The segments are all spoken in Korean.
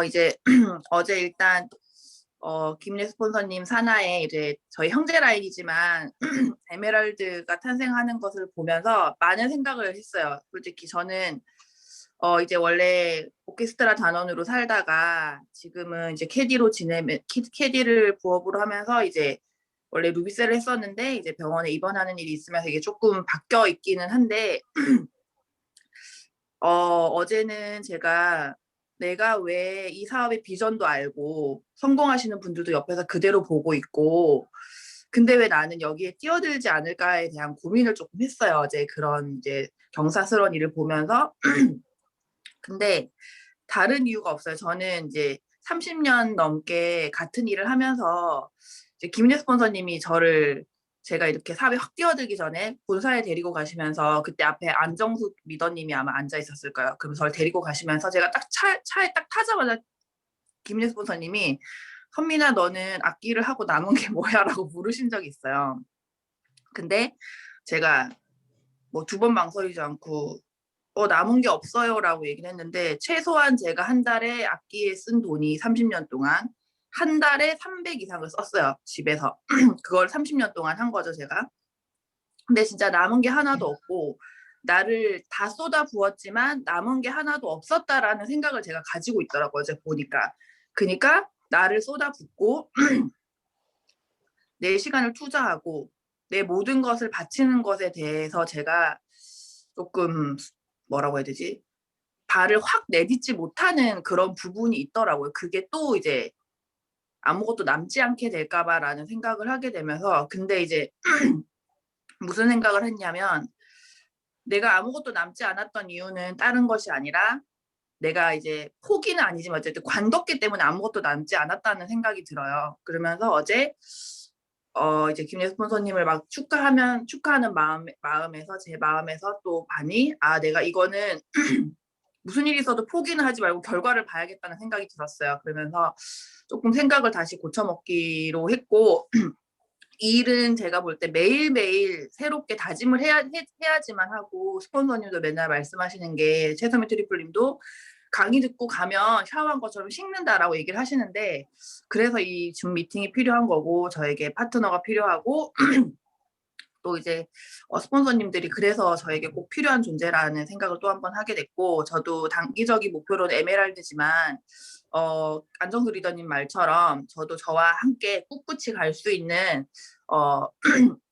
이제 어제 일단 김래 스폰서님 산하에 이제 저희 형제 라인이지만 에메랄드가 탄생하는 것을 보면서 많은 생각을 했어요. 솔직히 저는 이제 원래 오케스트라 단원으로 살다가 지금은 이제 캐디를 부업으로 하면서 이제 원래 루비셀을 했었는데 이제 병원에 입원하는 일이 있으면서 이게 조금 바뀌어 있기는 한데 어제는 제가 내가 왜 이 사업의 비전도 알고 성공하시는 분들도 옆에서 그대로 보고 있고 근데 왜 나는 여기에 뛰어들지 않을까에 대한 고민을 조금 했어요. 어제 그런 이제 경사스러운 일을 보면서 근데 다른 이유가 없어요. 저는 이제 30년 넘게 같은 일을 하면서 이제 김은혜 스폰서님이 제가 이렇게 사업에 확 뛰어들기 전에 본사에 데리고 가시면서 그때 앞에 안정숙 리더님이 아마 앉아 있었을 거예요. 그럼 저를 데리고 가시면서 제가 딱 차에 딱 타자마자 김은혜 스폰서님이 선민아 너는 악기를 하고 남은 게 뭐야? 라고 물으신 적이 있어요. 근데 제가 뭐 두 번 망설이지 않고 남은 게 없어요 라고 얘기를 했는데 최소한 제가 한 달에 악기에 쓴 돈이 30년 동안 한 달에 300 이상을 썼어요. 집에서. 그걸 30년 동안 한 거죠, 제가. 근데 진짜 남은 게 하나도 없고 나를 다 쏟아 부었지만 남은 게 하나도 없었다라는 생각을 제가 가지고 있더라고요. 어제 보니까. 그러니까 나를 쏟아 붓고 내 시간을 투자하고 내 모든 것을 바치는 것에 대해서 제가 조금 뭐라고 해야 되지? 발을 확 내딛지 못하는 그런 부분이 있더라고요. 그게 또 이제 아무것도 남지 않게 될까봐라는 생각을 하게 되면서 근데 이제 무슨 생각을 했냐면 내가 아무것도 남지 않았던 이유는 다른 것이 아니라 내가 이제 포기는 아니지만 어쨌든 관뒀기 때문에 아무것도 남지 않았다는 생각이 들어요. 그러면서 어제 이제 김예 스폰서님을 막 축하하는 마음에서 제 마음에서 또 반이 내가 이거는 무슨 일이 있어도 포기는 하지 말고 결과를 봐야겠다는 생각이 들었어요. 그러면서 조금 생각을 다시 고쳐먹기로 했고 이 일은 제가 볼 때 매일매일 새롭게 다짐을 해야지만 하고 스폰서님도 맨날 말씀하시는 게 최소미 트리플님도 강의 듣고 가면 샤워한 것처럼 식는다라고 얘기를 하시는데 그래서 이 줌 미팅이 필요한 거고 저에게 파트너가 필요하고 또 이제 스폰서님들이 그래서 저에게 꼭 필요한 존재라는 생각을 또 한 번 하게 됐고 저도 단기적인 목표로는 에메랄드지만 안정수 리더님 말처럼 저도 저와 함께 꿋꿋이 갈 수 있는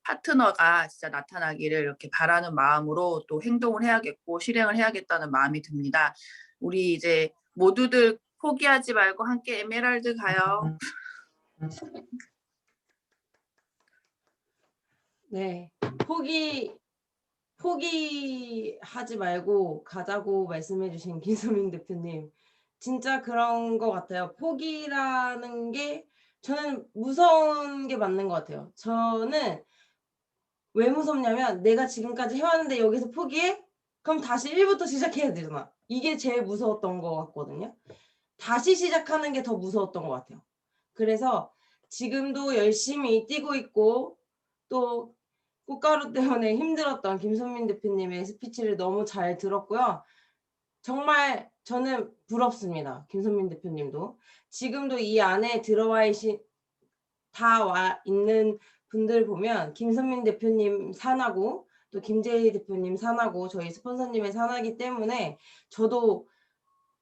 파트너가 진짜 나타나기를 이렇게 바라는 마음으로 또 행동을 해야겠고 실행을 해야겠다는 마음이 듭니다. 우리 이제 모두들 포기하지 말고 함께 에메랄드 가요. 네, 포기하지 말고 가자고 말씀해주신 김소민 대표님, 진짜 그런 것 같아요. 포기라는 게 저는 무서운 게 맞는 것 같아요. 저는 왜 무섭냐면 내가 지금까지 해왔는데 여기서 포기해? 그럼 다시 1부터 시작해야 되잖아. 이게 제일 무서웠던 것 같거든요. 다시 시작하는 게 더 무서웠던 것 같아요. 그래서 지금도 열심히 뛰고 있고 또 꽃가루 때문에 힘들었던 김선민 대표님의 스피치를 너무 잘 들었고요. 정말 저는 부럽습니다. 김선민 대표님도. 지금도 이 안에 다 와 있는 분들 보면 김선민 대표님 산하고 또 김재희 대표님 산하고 저희 스폰서님의 산하기 때문에 저도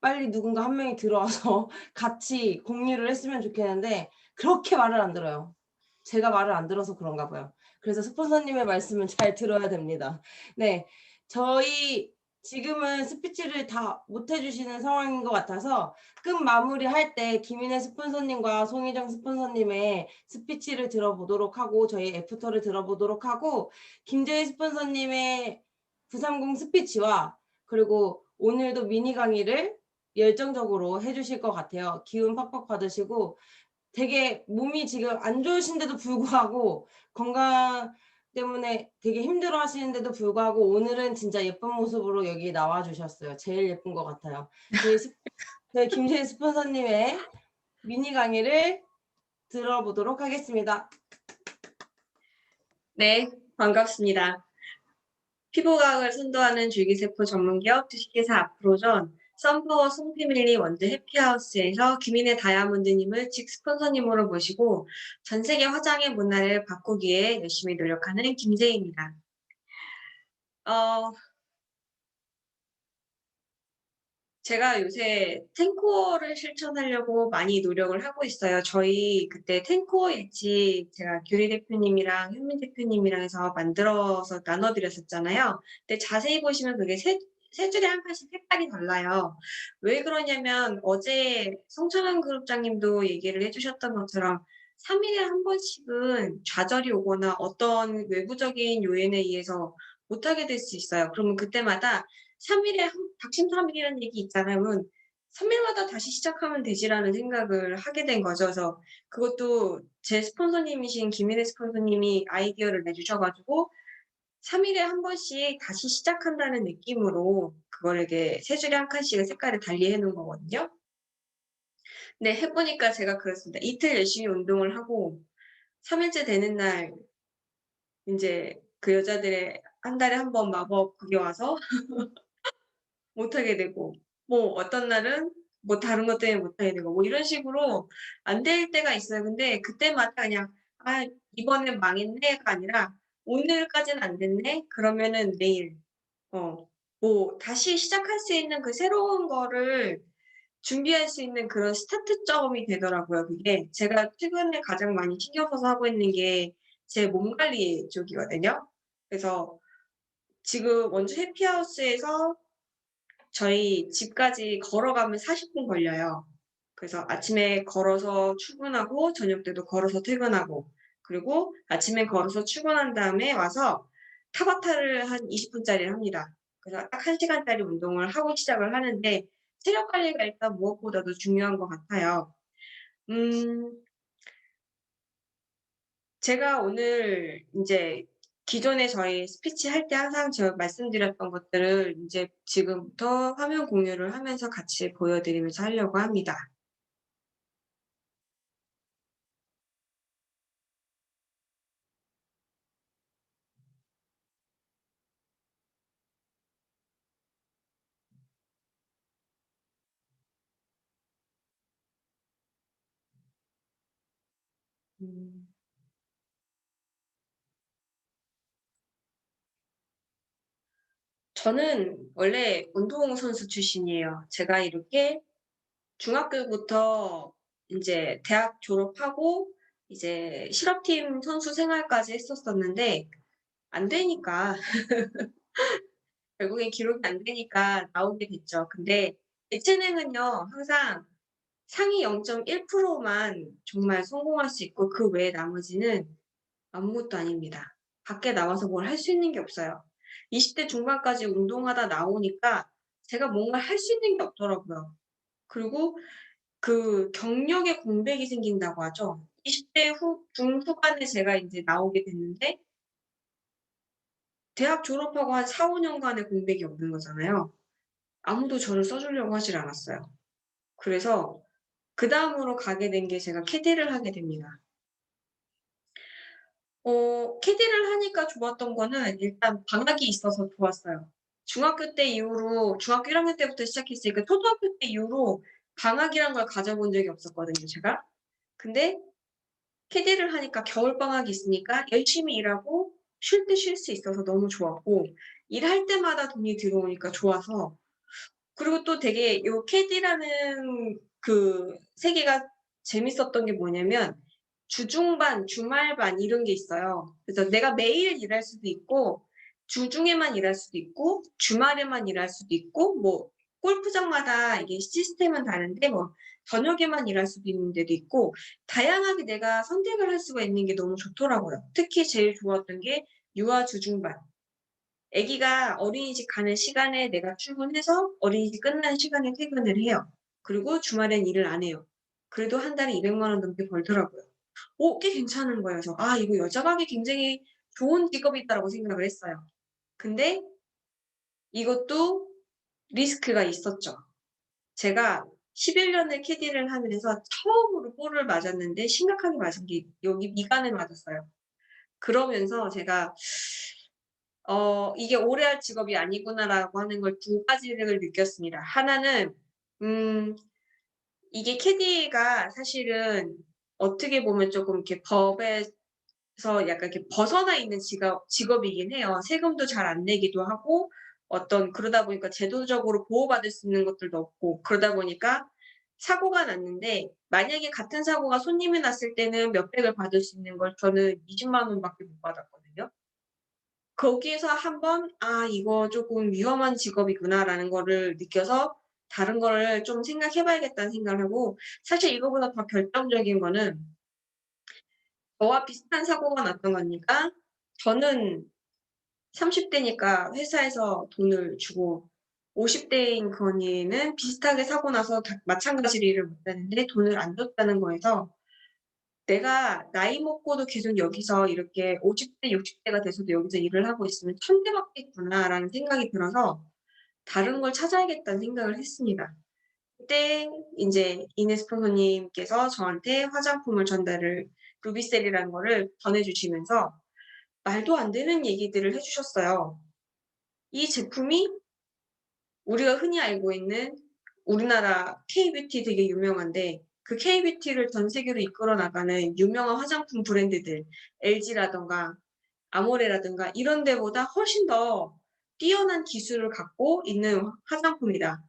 빨리 누군가 한 명이 들어와서 같이 공유를 했으면 좋겠는데 그렇게 말을 안 들어요. 제가 말을 안 들어서 그런가 봐요. 그래서 스폰서님의 말씀은 잘 들어야 됩니다. 네, 저희 지금은 스피치를 다 못 해주시는 상황인 것 같아서 끝 마무리할 때 김인혜 스폰서님과 송희정 스폰서님의 스피치를 들어보도록 하고 저희 애프터를 들어보도록 하고 김재희 스폰서님의 930 스피치와 그리고 오늘도 미니 강의를 열정적으로 해주실 것 같아요. 기운 팍팍 받으시고 되게 몸이 지금 안 좋으신데도 불구하고 건강 때문에 되게 힘들어 하시는데도 불구하고 오늘은 진짜 예쁜 모습으로 여기 나와 주셨어요. 제일 예쁜 것 같아요. 저희 김재희 스폰서님의 미니 강의를 들어보도록 하겠습니다. 네, 반갑습니다. 피부과학을 선도하는 줄기세포 전문기업 주식회사 앞으로전 썬파워 송패밀리 원주 해피하우스에서 김인혜 다이아몬드님을 직 스폰서님으로 모시고 전 세계 화장의 문화를 바꾸기 위해 열심히 노력하는 김재희입니다. 제가 요새 탱코어를 실천하려고 많이 노력을 하고 있어요. 저희 그때 탱코어 일지 제가 규리 대표님이랑 현민 대표님이랑 해서 만들어서 나눠드렸었잖아요. 근데 자세히 보시면 그게 세 줄에 한 칸씩 색깔이 달라요. 왜 그러냐면 어제 성찬환 그룹장님도 얘기를 해주셨던 것처럼 3일에 한 번씩은 좌절이 오거나 어떤 외부적인 요인에 의해서 못하게 될 수 있어요. 그러면 그때마다 3일에 박심삼일이라는 얘기 있잖아요. 그러면 3일마다 다시 시작하면 되지라는 생각을 하게 된 거죠. 그래서 그것도 제 스폰서님이신 김인혜 스폰서님이 아이디어를 내주셔가지고 3일에 한 번씩 다시 시작한다는 느낌으로 그걸 이렇게 세 줄에 한 칸씩의 색깔을 달리 해놓은 거거든요. 근데 해보니까 제가 그렇습니다. 이틀 열심히 운동을 하고 3일째 되는 날 이제 그 여자들의 한 달에 한 번 마법 그게 와서 못하게 되고 뭐 어떤 날은 뭐 다른 것 때문에 못하게 되고 뭐 이런 식으로 안 될 때가 있어요. 근데 그때마다 그냥 '아 이번엔 망했네.'가 아니라 '오늘까지는 안 됐네. 그러면은 내일' 뭐 다시 시작할 수 있는 그 새로운 거를 준비할 수 있는 그런 스타트점이 되더라고요 그게. 제가 최근에 가장 많이 신경 써서 하고 있는 게 제 몸 관리 쪽이거든요. 그래서 지금 원주 해피하우스에서 저희 집까지 걸어가면 40분 걸려요. 그래서 아침에 걸어서 출근하고 저녁 때도 걸어서 퇴근하고 그리고 아침에 걸어서 출근한 다음에 와서 타바타를 한 20분짜리를 합니다. 그래서 딱 1시간짜리 운동을 하고 시작을 하는데 체력 관리가 일단 무엇보다도 중요한 것 같아요. 음 제가 오늘 인제 기존에 저희 스피치 할 때 항상 제가 말씀드렸던 것들을 인제 지금부터 화면 공유를 하면서 같이 보여드리면서 하려고 합니다. 음. 저는 원래 운동선수 출신이에요. 제가 이렇게 중학교부터 인제 대학 졸업하고 이제 실업팀 선수 생활까지 했었었는데 안 되니까 결국엔 기록이 안 되니까 나오게 됐죠. 근데 예체능은요 항상 상위 0.1%만 정말 성공할 수 있고 그 외의 나머지는 아무것도 아닙니다. 밖에 나와서 뭘 할 수 있는 게 없어요. 20대 중반까지 운동하다 나오니까 제가 뭔가 할 수 있는 게 없더라고요. 그리고 그 경력의 공백이 생긴다고 하죠. 20대 중후반에 제가 인제 나오게 됐는데 대학 졸업하고 한 4-5 년간의 공백이 없는 거잖아요. 아무도 저를 써 주려고 하질 않았어요. 그래서 그다음으로 가게 된 게 제가 캐디를 하게 됩니다. 캐디를 하니까 좋았던 거는 일단 방학이 있어서 좋았어요. 중학교 때 이후로 중학교 1 학년 때부터 시작했으니까 초등학교 때 이후로 방학이란 걸 가져본 적이 없었거든요 제가. 근데 캐디를 하니까 겨울방학이 있으니까 열심히 일하고 쉴 때 쉴 수 있어서 너무 좋았고 일할 때마다 돈이 들어오니까 좋아서 그리고 또 되게 요 캐디라는 그 세계가 재밌었던 게 뭐냐면 주중반, 주말반 이런 게 있어요. 그래서 내가 매일 일할 수도 있고 주중에만 일할 수도 있고 주말에만 일할 수도 있고 뭐 골프장마다 이게 시스템은 다른데 뭐 저녁에만 일할 수도 있는 데도 있고 다양하게 내가 선택을 할 수가 있는 게 너무 좋더라고요. 특히 제일 좋았던 게 유아 주중반. 아기가 어린이집 가는 시간에 내가 출근해서 어린이집 끝나는 시간에 퇴근을 해요. 그리고 주말엔 일을 안 해요. 그래도 한 달에 200만 원 넘게 벌더라고요. 꽤 괜찮은 거예요. 그래서 '아 이거 여자가 하기 굉장히 좋은 직업이다.'라고 생각을 했어요. 근데 이것도 리스크가 있었죠. 제가 11 년을 캐디를 하면서 처음으로 볼을 맞았는데 심각하게 맞은 게 여기 미간을 맞았어요. 그러면서 제가 이게 오래 할 직업이 아니구나라고 하는 걸 두 가지를 느꼈습니다. 하나는 이게 캐디가 사실은 어떻게 보면 조금 이렇게 법에서 약간 이렇게 벗어나 있는 직업이긴 해요. 세금도 잘 안 내기도 하고 그러다 보니까 제도적으로 보호받을 수 있는 것들도 없고 그러다 보니까 사고가 났는데 만약에 같은 사고가 손님이 났을 때는 몇백을 받을 수 있는 걸 저는 20만 원밖에 못 받았거든요. 거기에서 한번 '아 이거 쪼끔 위험한 직업이구나.'라는 거를 느껴서 다른 거를 좀 생각해 봐야겠다는 생각을 하고 사실 이거보다 더 결정적인 거는 저와 비슷한 사고가 났던 거니까 저는 30 대니까 회사에서 돈을 주고 50 대인 건이는 비슷하게 사고 나서 마찬가지로 일을 못 했는데 돈을 안 줬다는 거에서 '내가 나이 먹고도 계속 여기서 이렇게 50 대, 60 대가 돼서도 여기서 일을 하고 있으면 천대받겠구나.'라는 생각이 들어서 '다른 걸 찾아야겠다.'는 생각을 했습니다. 그때 인제 이네 스폰서님께서 저한테 화장품을 루비셀이라는 거를 전해 주시면서 말도 안 되는 얘기들을 해 주셨어요. 이 제품이 우리가 흔히 알고 있는 우리나라 K-뷰티 되게 유명한데 그 K-뷰티를 전 세계로 이끌어 나가는 유명한 화장품 브랜드들 LG라든가 아모레라든가 이런 데보다 훨씬 더 뛰어난 기술을 갖고 있는 화장품이다.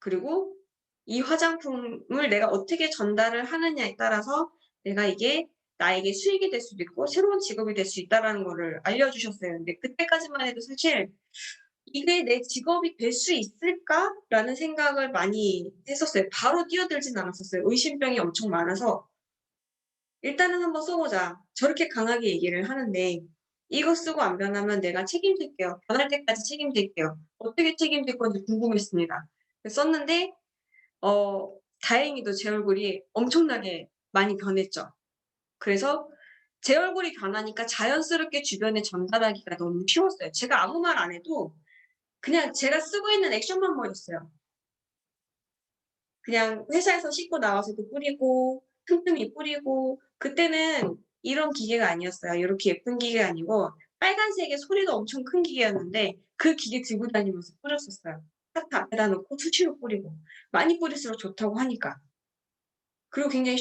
그리고 이 화장품을 내가 어떻게 전달을 하느냐에 따라서 내가 이게 나에게 수익이 될 수도 있고 새로운 직업이 될 수 있다라는 거를 알려주셨어요. 근데 그때까지만 해도 사실 '이게 내 직업이 될 수 있을까?'라는 생각을 많이 했었어요. 바로 뛰어들진 않았었어요. 의심병이 엄청 많아서 '일단은 한번 써 보자.' 저렇게 강하게 얘기를 하는데 "이거 쓰고 안 변하면 내가 책임질게요. 변할 때까지 책임질게요." 어떻게 책임질 건지 궁금했습니다. 그래서 썼는데 다행히도 제 얼굴이 엄청나게 많이 변했죠. 그래서 제 얼굴이 변하니까 자연스럽게 주변에 전달하기가 너무 쉬웠어요. 제가 아무 말 안 해도 그냥 제가 쓰고 있는 액션만 보였어요. 그냥 회사에서 씻고 나와서도 뿌리고 틈틈이 뿌리고 그때는 이런 기계가 아니었어요. 요렇게 예쁜 기계가 아니고 빨간색의 소리도 엄청 큰 기계였는데 그 기계 들고 다니면서 뿌렸었어요. 하트 앞에다 놓고 수시로 뿌리고 많이 뿌릴수록 좋다고 하니까. 그리고 굉장히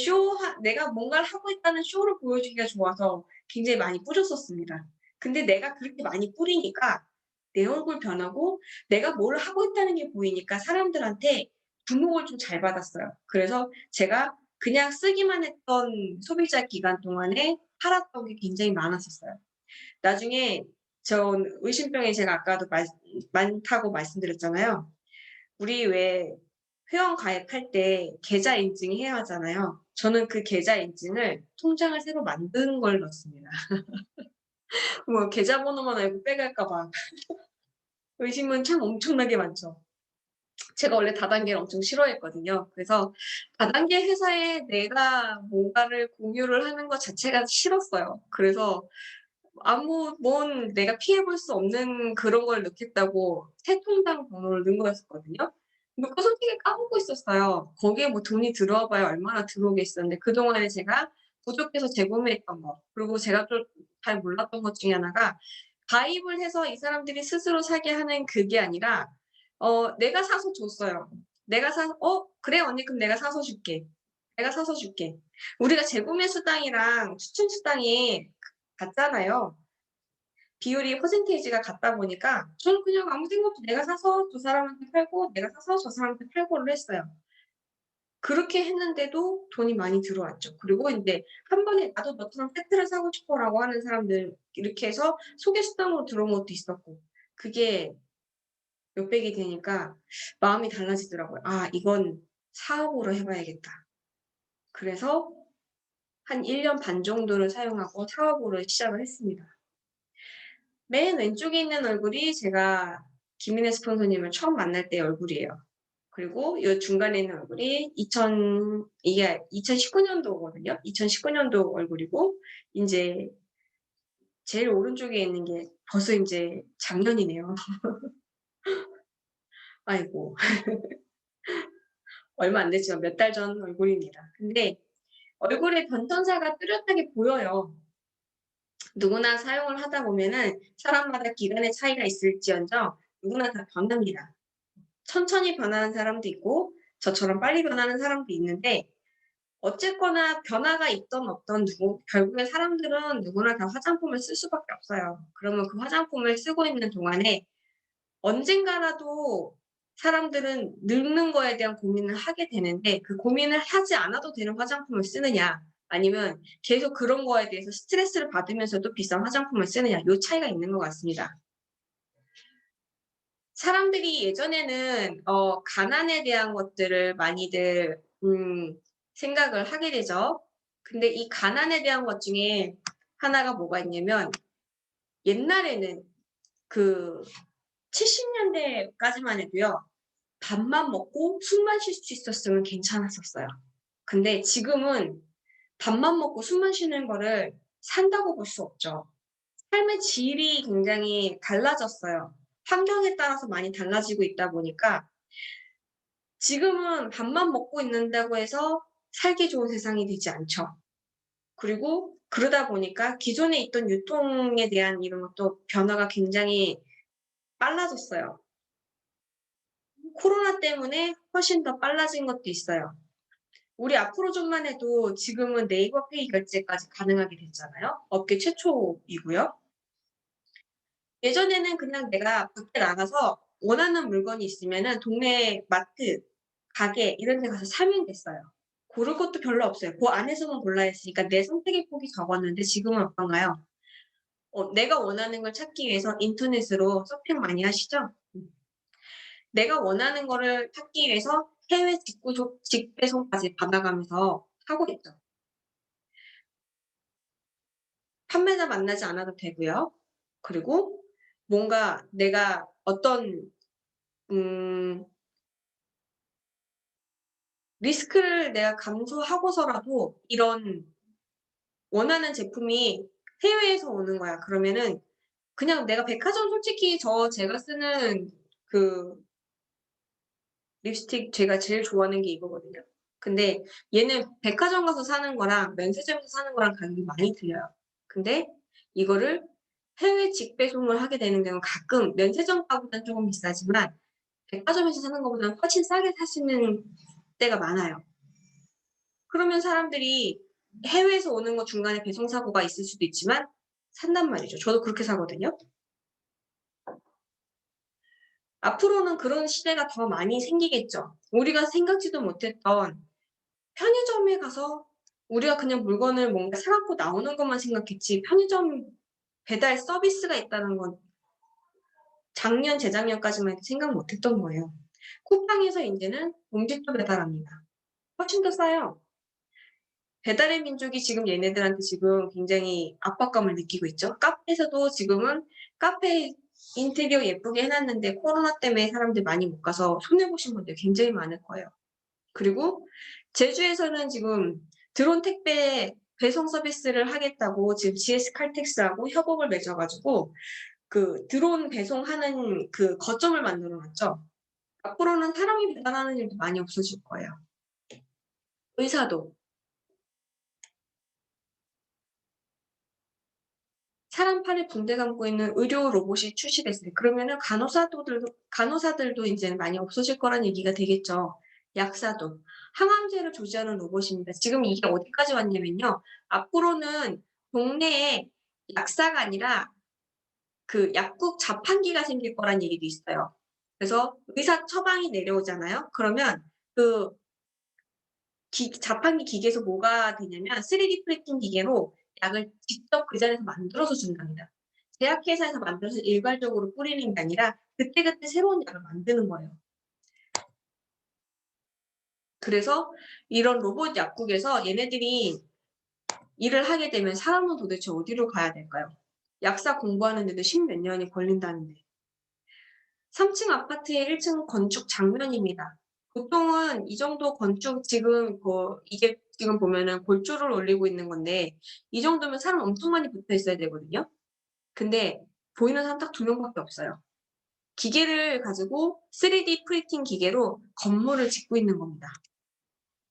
내가 뭔가를 하고 있다는 쇼를 보여주기가 좋아서 굉장히 많이 뿌렸었습니다. 근데 내가 그렇게 많이 뿌리니까 내 얼굴 변하고 내가 뭘 하고 있다는 게 보이니까 사람들한테 주목을 좀 잘 받았어요. 그래서 제가 그냥 쓰기만 했던 소비자 기간 동안에 팔았던 게 굉장히 많았었어요. 나중에 전 의심병이 제가 아까도 많다고 말씀드렸잖아요. 우리 왜 회원 가입할 때 계좌 인증해야 하잖아요. 저는 그 계좌 인증을 통장을 새로 만든 걸 넣습니다. 뭐 계좌번호만 알고 빼갈까 봐. 의심은 참 엄청나게 많죠. 제가 원래 다단계를 엄청 싫어했거든요. 그래서 다단계 회사에 내가 뭔가를 공유를 하는 것 자체가 싫었어요. 그래서 내가 피해 볼 수 없는 그런 걸 넣겠다고 새 통장 번호를 넣은 거였었거든요. 근데 그거 솔직히 까먹고 있었어요. 거기에 뭐 돈이 들어와 봐야 얼마나 들어오겠었는데 그동안에 제가 부족해서 재구매했던 거 그리고 제가 좀 잘 몰랐던 것 중에 하나가 가입을 해서 이 사람들이 스스로 사게 하는 그게 아니라 내가 사서 줬어요. 내가 그래 언니 그럼 내가 사서 줄게. 내가 사서 줄게." 우리가 재구매 수당이랑 추천 수당이 같잖아요. 비율이 퍼센테이지가 같다 보니까 저는 그냥 아무 생각 없이 내가 사서 저 사람한테 팔고 내가 사서 저 사람한테 팔고를 했어요. 그렇게 했는데도 돈이 많이 들어왔죠. 그리고 인제 한 번에 "나도 너처럼 세트를 사고 싶어."라고 하는 사람들 이렇게 해서 소개 수당으로 들어온 것도 있었고 그게 몇백이 되니까 마음이 달라지더라고요. '아 이건 사업으로 해 봐야겠다.' 그래서 한 1년 반 정도를 사용하고 사업으로 시작을 했습니다. 맨 왼쪽에 있는 얼굴이 제가 김인혜 스폰서님을 처음 만날 때의 얼굴이에요. 그리고 요 중간에 있는 얼굴이 이게 2019 년도거든요. 2019 년도 얼굴이고 인제 제일 오른쪽에 있는 게 벌써 인제 작년이네요. 아이고 얼마 안 됐지만 몇 달 전 얼굴입니다. 근데 얼굴에 변천사가 뚜렷하게 보여요. 누구나 사용을 하다 보면은 사람마다 기간의 차이가 있을지언정 누구나 다 변합니다. 천천히 변하는 사람도 있고 저처럼 빨리 변하는 사람도 있는데 어쨌거나 변화가 있던 없던 결국에 사람들은 누구나 다 화장품을 쓸 수밖에 없어요. 그러면 그 화장품을 쓰고 있는 동안에 언젠가라도 사람들은 늙는 거에 대한 고민을 하게 되는데 그 고민을 하지 않아도 되는 화장품을 쓰느냐 아니면 계속 그런 거에 대해서 스트레스를 받으면서도 비싼 화장품을 쓰느냐 요 차이가 있는 것 같습니다. 사람들이 예전에는 가난에 대한 것들을 많이들 생각을 하게 되죠. 근데 이 가난에 대한 것 중에 하나가 뭐가 있냐면 옛날에는 그 70년대까지만 해도요. 밥만 먹고 숨만 쉴 수 있었으면 괜찮았었어요. 근데 지금은 밥만 먹고 숨만 쉬는 거를 산다고 볼 수 없죠. 삶의 질이 굉장히 달라졌어요. 환경에 따라서 많이 달라지고 있다 보니까 지금은 밥만 먹고 있는다고 해서 살기 좋은 세상이 되지 않죠. 그리고 그러다 보니까 기존에 있던 유통에 대한 이런 것도 변화가 굉장히 빨라졌어요. 코로나 때문에 훨씬 더 빨라진 것도 있어요. 우리 앞으로 좀만 해도 지금은 네이버 페이 결제까지 가능하게 됐잖아요. 업계 최초이고요. 예전에는 그냥 내가 밖에 나가서 원하는 물건이 있으면은 동네 마트, 가게 이런 데 가서 사면 됐어요. 고를 것도 별로 없어요. 그 안에서만 골라야 했으니까 내 선택의 폭이 적었는데 지금은 어떤가요? 내가 원하는 걸 찾기 위해서 인터넷으로 서핑 많이 하시죠? 내가 원하는 거를 찾기 위해서 해외 직배송까지 받아가면서 하고 있죠. 판매자 만나지 않아도 되고요. 그리고 뭔가 내가 어떤 리스크를 내가 감수하고서라도 이런 원하는 제품이 해외에서 오는 거야. 그러면은 그냥 내가 백화점 솔직히 제가 쓰는 그 립스틱 제가 제일 좋아하는 게 이거거든요. 근데 얘는 백화점 가서 사는 거랑 면세점에서 사는 거랑 가격이 많이 틀려요. 근데 이거를 해외 직배송을 하게 되는 경우는 가끔 면세점 가보다는 조금 비싸지만 백화점에서 사는 것보다는 훨씬 싸게 사시는 때가 많아요. 그러면 사람들이 해외에서 오는 거 중간에 배송 사고가 있을 수도 있지만 산단 말이죠. 저도 그렇게 사거든요. 앞으로는 그런 시대가 더 많이 생기겠죠. 우리가 생각지도 못했던 편의점에 가서 우리가 그냥 물건을 뭔가 사 갖고 나오는 것만 생각했지 편의점 배달 서비스가 있다는 건 작년, 재작년까지만 해도 생각 못 했던 거예요. 쿠팡에서 인제는 음식도 배달합니다. 훨씬 더 싸요. 배달의 민족이 지금 얘네들한테 지금 굉장히 압박감을 느끼고 있죠. 카페에서도 지금은 카페 인테리어 예쁘게 해 놨는데 코로나 때문에 사람들 많이 못 가서 손해 보신 분들 굉장히 많을 거예요. 그리고 제주에서는 지금 드론 택배 배송 서비스를 하겠다고 지금 GS 칼텍스하고 협업을 맺어 가지고 그 드론 배송하는 그 거점을 만들어 놨죠. 앞으로는 사람이 배달하는 일도 많이 없어질 거예요. 의사도 사람 팔에 붕대 감고 있는 의료 로봇이 출시됐어요. 그러면은 간호사들도 인제는 많이 없어질 거란 얘기가 되겠죠. 약사도. 항암제를 조지하는 로봇입니다. 지금 이게 어디까지 왔냐면요. 앞으로는 동네에 약사가 아니라 그 약국 자판기가 생길 거란 얘기도 있어요. 그래서 의사 처방이 내려오잖아요. 그러면 그 자판기 기계에서 뭐가 되냐면 3D 프린팅 기계로 약을 직접 그 자리에서 만들어서 준답니다. 제약회사에서 만들어서 일괄적으로 뿌리는 게 아니라 그때그때 새로운 약을 만드는 거예요. 그래서 이런 로봇 약국에서 얘네들이 일을 하게 되면 사람은 도대체 어디로 가야 될까요? 약사 공부하는데도 10몇 년이 걸린다는데. 3층 아파트의 1층 건축 장면입니다. 보통은 이 정도 건축 지금 이게 지금 보면은 골조를 올리고 있는 건데 이 정도면 사람 엄청 많이 붙어 있어야 되거든요. 근데 보이는 사람 딱 2명밖에 없어요. 기계를 가지고 3D 프린팅 기계로 건물을 짓고 있는 겁니다.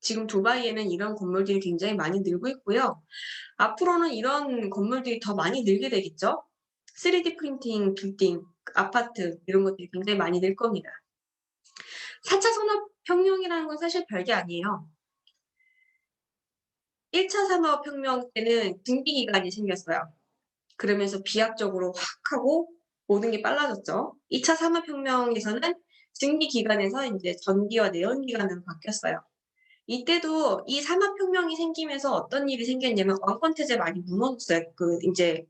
지금 두바이에는 이런 건물들이 굉장히 많이 늘고 있고요. 앞으로는 이런 건물들이 더 많이 늘게 되겠죠. 3D 프린팅 빌딩, 아파트 이런 것들이 굉장히 많이 늘 겁니다. 4차 산업혁명이라는 건 사실 별게 아니에요. 1차 산업혁명 때는 증기기관이 생겼어요. 그러면서 비약적으로 확 하고 모든 게 빨라졌죠. 2차 산업혁명에서는 증기기관에서 이제 전기와 내연기관으로 바뀌었어요. 이때도 이 산업혁명이 생기면서 어떤 일이 생겼냐면 왕권체제 많이 무너졌어요. 그 이제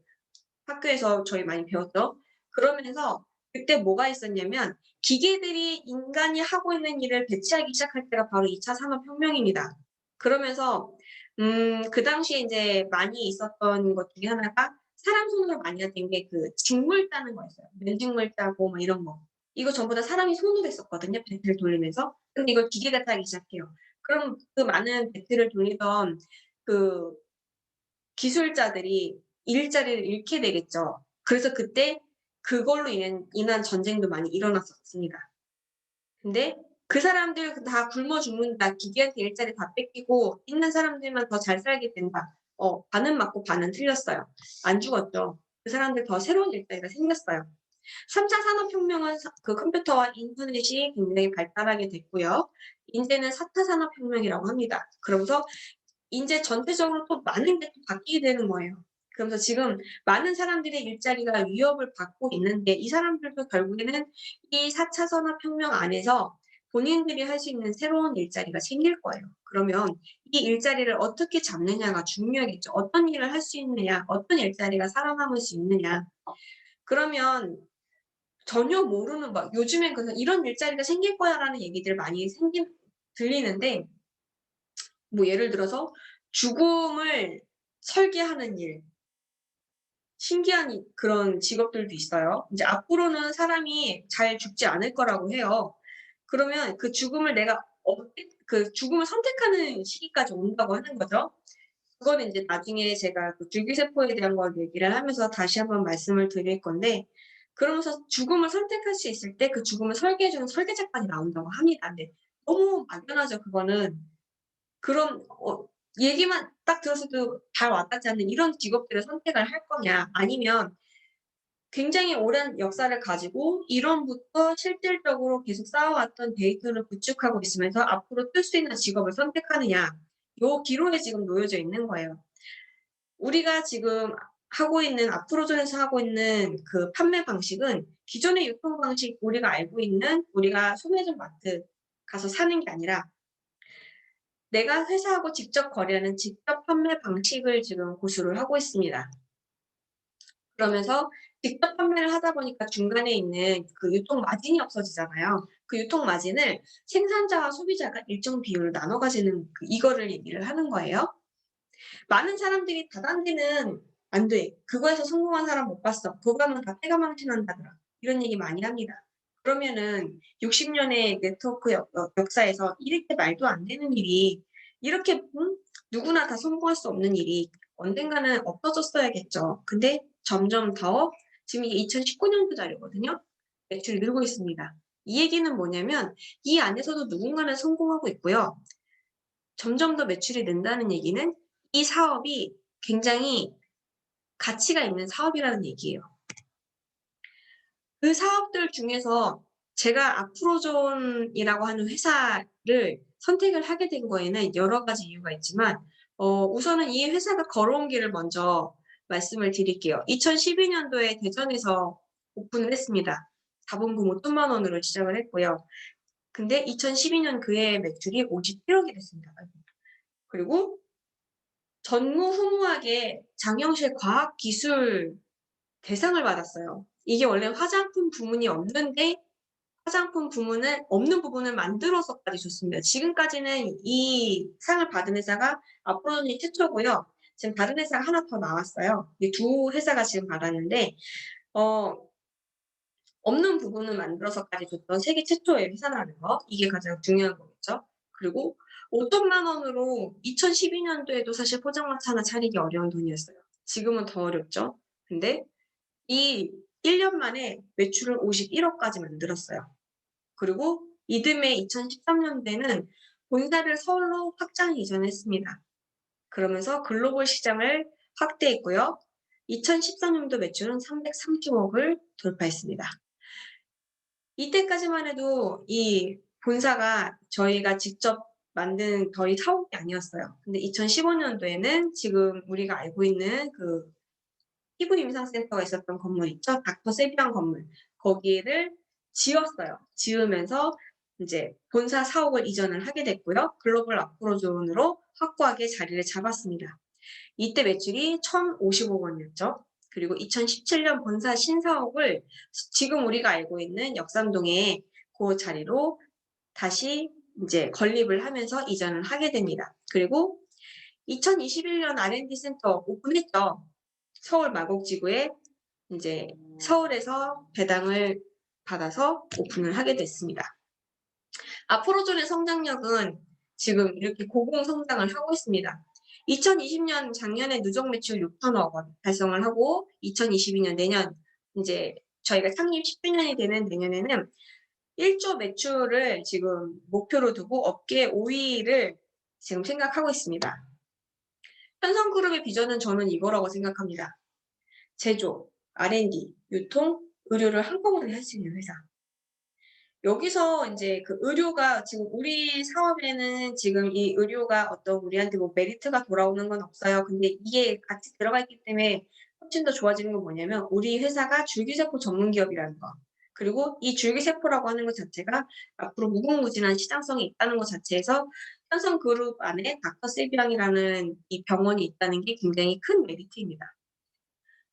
학교에서 저희 많이 배웠죠. 그러면서 그때 뭐가 있었냐면 기계들이 인간이 하고 있는 일을 배치하기 시작할 때가 바로 2차 산업혁명입니다. 그러면서 그 당시에 이제 많이 있었던 것 중에 하나가 사람 손으로 많이 했던 게 그 직물 따는 거였어요. 면직물 따고 뭐 이런 거. 이거 전부 다 사람이 손으로 했었거든요. 배트를 돌리면서. 근데 이걸 기계가 따기 시작해요. 그럼 그 많은 배트를 돌리던 그 기술자들이 일자리를 잃게 되겠죠. 그래서 그때 그걸로 인한 전쟁도 많이 일어났었습니다. 근데 그 사람들 다 굶어 죽는다. 기계한테 일자리 다 뺏기고 있는 사람들만 더 잘 살게 된다. 반은 맞고 반은 틀렸어요. 안 죽었죠. 그 사람들 더 새로운 일자리가 생겼어요. 3차 산업혁명은 그 컴퓨터와 인터넷이 굉장히 발달하게 됐고요. 이제는 4차 산업혁명이라고 합니다. 그러면서 이제 전체적으로 또 많은 게 또 바뀌게 되는 거예요. 그러면서 지금 많은 사람들의 일자리가 위협을 받고 있는데 이 사람들도 결국에는 이 4차 산업혁명 안에서 본인들이 할 수 있는 새로운 일자리가 생길 거예요. 그러면 이 일자리를 어떻게 잡느냐가 중요하겠죠. 어떤 일을 할 수 있느냐, 어떤 일자리가 살아남을 수 있느냐. 그러면 전혀 모르는 막 요즘엔 이런 일자리가 생길 거야라는 얘기들 많이 들리는데 뭐 예를 들어서 죽음을 설계하는 일, 신기한 그런 직업들도 있어요. 이제 앞으로는 사람이 잘 죽지 않을 거라고 해요. 그러면 그 죽음을 그 죽음을 선택하는 시기까지 온다고 하는 거죠. 그거는 이제 나중에 제가 그 줄기세포에 대한 걸 얘기를 하면서 다시 한번 말씀을 드릴 건데, 그러면서 죽음을 선택할 수 있을 때 그 죽음을 설계해주는 설계자까지 나온다고 합니다. 근데 너무 막연하죠, 그거는. 그런 얘기만 딱 들었어도 잘 와닿지 않는 이런 직업들을 선택을 할 거냐, 아니면 굉장히 오랜 역사를 가지고 이론부터 실질적으로 계속 쌓아왔던 데이터를 구축하고 있으면서 앞으로 뜰 수 있는 직업을 선택하느냐, 요 기로에 지금 놓여져 있는 거예요. 우리가 지금 아프로존에서 하고 있는 그 판매 방식은 기존의 유통 방식, 우리가 알고 있는 우리가 소매점 마트 가서 사는 게 아니라 내가 회사하고 직접 거래하는 직접 판매 방식을 지금 고수를 하고 있습니다. 그러면서 직접 판매를 하다 보니까 중간에 있는 그 유통 마진이 없어지잖아요. 그 유통 마진을 생산자와 소비자가 일정 비율을 나눠 가지는 이거를 얘기를 하는 거예요. 많은 사람들이 다단계는 안 돼. 그거에서 성공한 사람 못 봤어. 그거 하면 다 패가 망신한다더라. 이런 얘기 많이 합니다. 그러면은 60년의 네트워크 역사에서 이렇게 말도 안 되는 일이 이렇게 누구나 다 성공할 수 없는 일이 언젠가는 없어졌어야겠죠. 근데 점점 더 지금 이게 2019년도 자료거든요. 매출이 늘고 있습니다. 이 얘기는 뭐냐면 이 안에서도 누군가는 성공하고 있고요. 점점 더 매출이 는다는 얘기는 이 사업이 굉장히 가치가 있는 사업이라는 얘기예요. 그 사업들 중에서 제가 아프로존이라고 하는 회사를 선택을 하게 된 거에는 여러 가지 이유가 있지만 우선은 이 회사가 걸어온 길을 먼저 말씀을 드릴게요. 2012년도에 대전에서 오픈을 했습니다. 자본금 5천만 원으로 시작을 했고요. 근데 2012년 그해 매출이 57억이 됐습니다. 그리고 전무후무하게 장영실 과학기술 대상을 받았어요. 이게 원래 화장품 부문이 없는데 화장품 부문을 없는 부분을 만들어서까지 줬습니다. 지금까지는 이 상을 받은 회사가 아프로존이 최초고요. 지금 다른 회사가 하나 더 나왔어요. 이 두 회사가 지금 받았는데 없는 부분을 만들어서까지 줬던 세계 최초의 회사라는 거, 이게 가장 중요한 거겠죠. 그리고 5천만 원으로 2012년도에도 사실 포장마차 하나 차리기 어려운 돈이었어요. 지금은 더 어렵죠. 근데 이 1년 만에 매출을 51억까지 만들었어요. 그리고 이듬해 2013년도에는 본사를 서울로 확장 이전했습니다. 그러면서 글로벌 시장을 확대했고요. 2013년도 매출은 330억을 돌파했습니다. 이때까지만 해도 이 본사가 저희가 직접 만든 저희 사옥이 아니었어요. 근데 2015년도에는 지금 우리가 알고 있는 그 피부 임상센터가 있었던 건물 있죠? 닥터 세비안 건물. 거기를 지었어요. 지으면서 이제 본사 사옥을 이전을 하게 됐고요. 글로벌 아프로존으로 확고하게 자리를 잡았습니다. 이때 매출이 1,050억 원이었죠. 그리고 2017년 본사 신사옥을 지금 우리가 알고 있는 역삼동의 그 자리로 다시 이제 건립을 하면서 이전을 하게 됩니다. 그리고 2021년 R&D 센터 오픈했죠. 서울 마곡지구에 이제 서울에서 배당을 받아서 오픈을 하게 됐습니다. 아프로존의 성장력은 지금 이렇게 고공 성장을 하고 있습니다. 2020년 작년에 누적 매출 6천억 원 달성을 하고 2022년 내년 이제 저희가 창립 10주년이 되는 내년에는 1조 매출을 지금 목표로 두고 업계 5위를 지금 생각하고 있습니다. 현성그룹의 비전은 저는 이거라고 생각합니다. 제조, R&D, 유통, 의료를 한꺼번에 할 수 있는 회사. 여기서 이제 그 의료가 지금 우리 사업에는 지금 이 의료가 어떤 우리한테 뭐 메리트가 돌아오는 건 없어요. 근데 이게 같이 들어가 있기 때문에 훨씬 더 좋아지는 건 뭐냐면 우리 회사가 줄기세포 전문 기업이라는 거. 그리고 이 줄기세포라고 하는 것 자체가 앞으로 무궁무진한 시장성이 있다는 것 자체에서 현성그룹 안에 닥터 세비앙이라는 이 병원이 있다는 게 굉장히 큰 메리트입니다.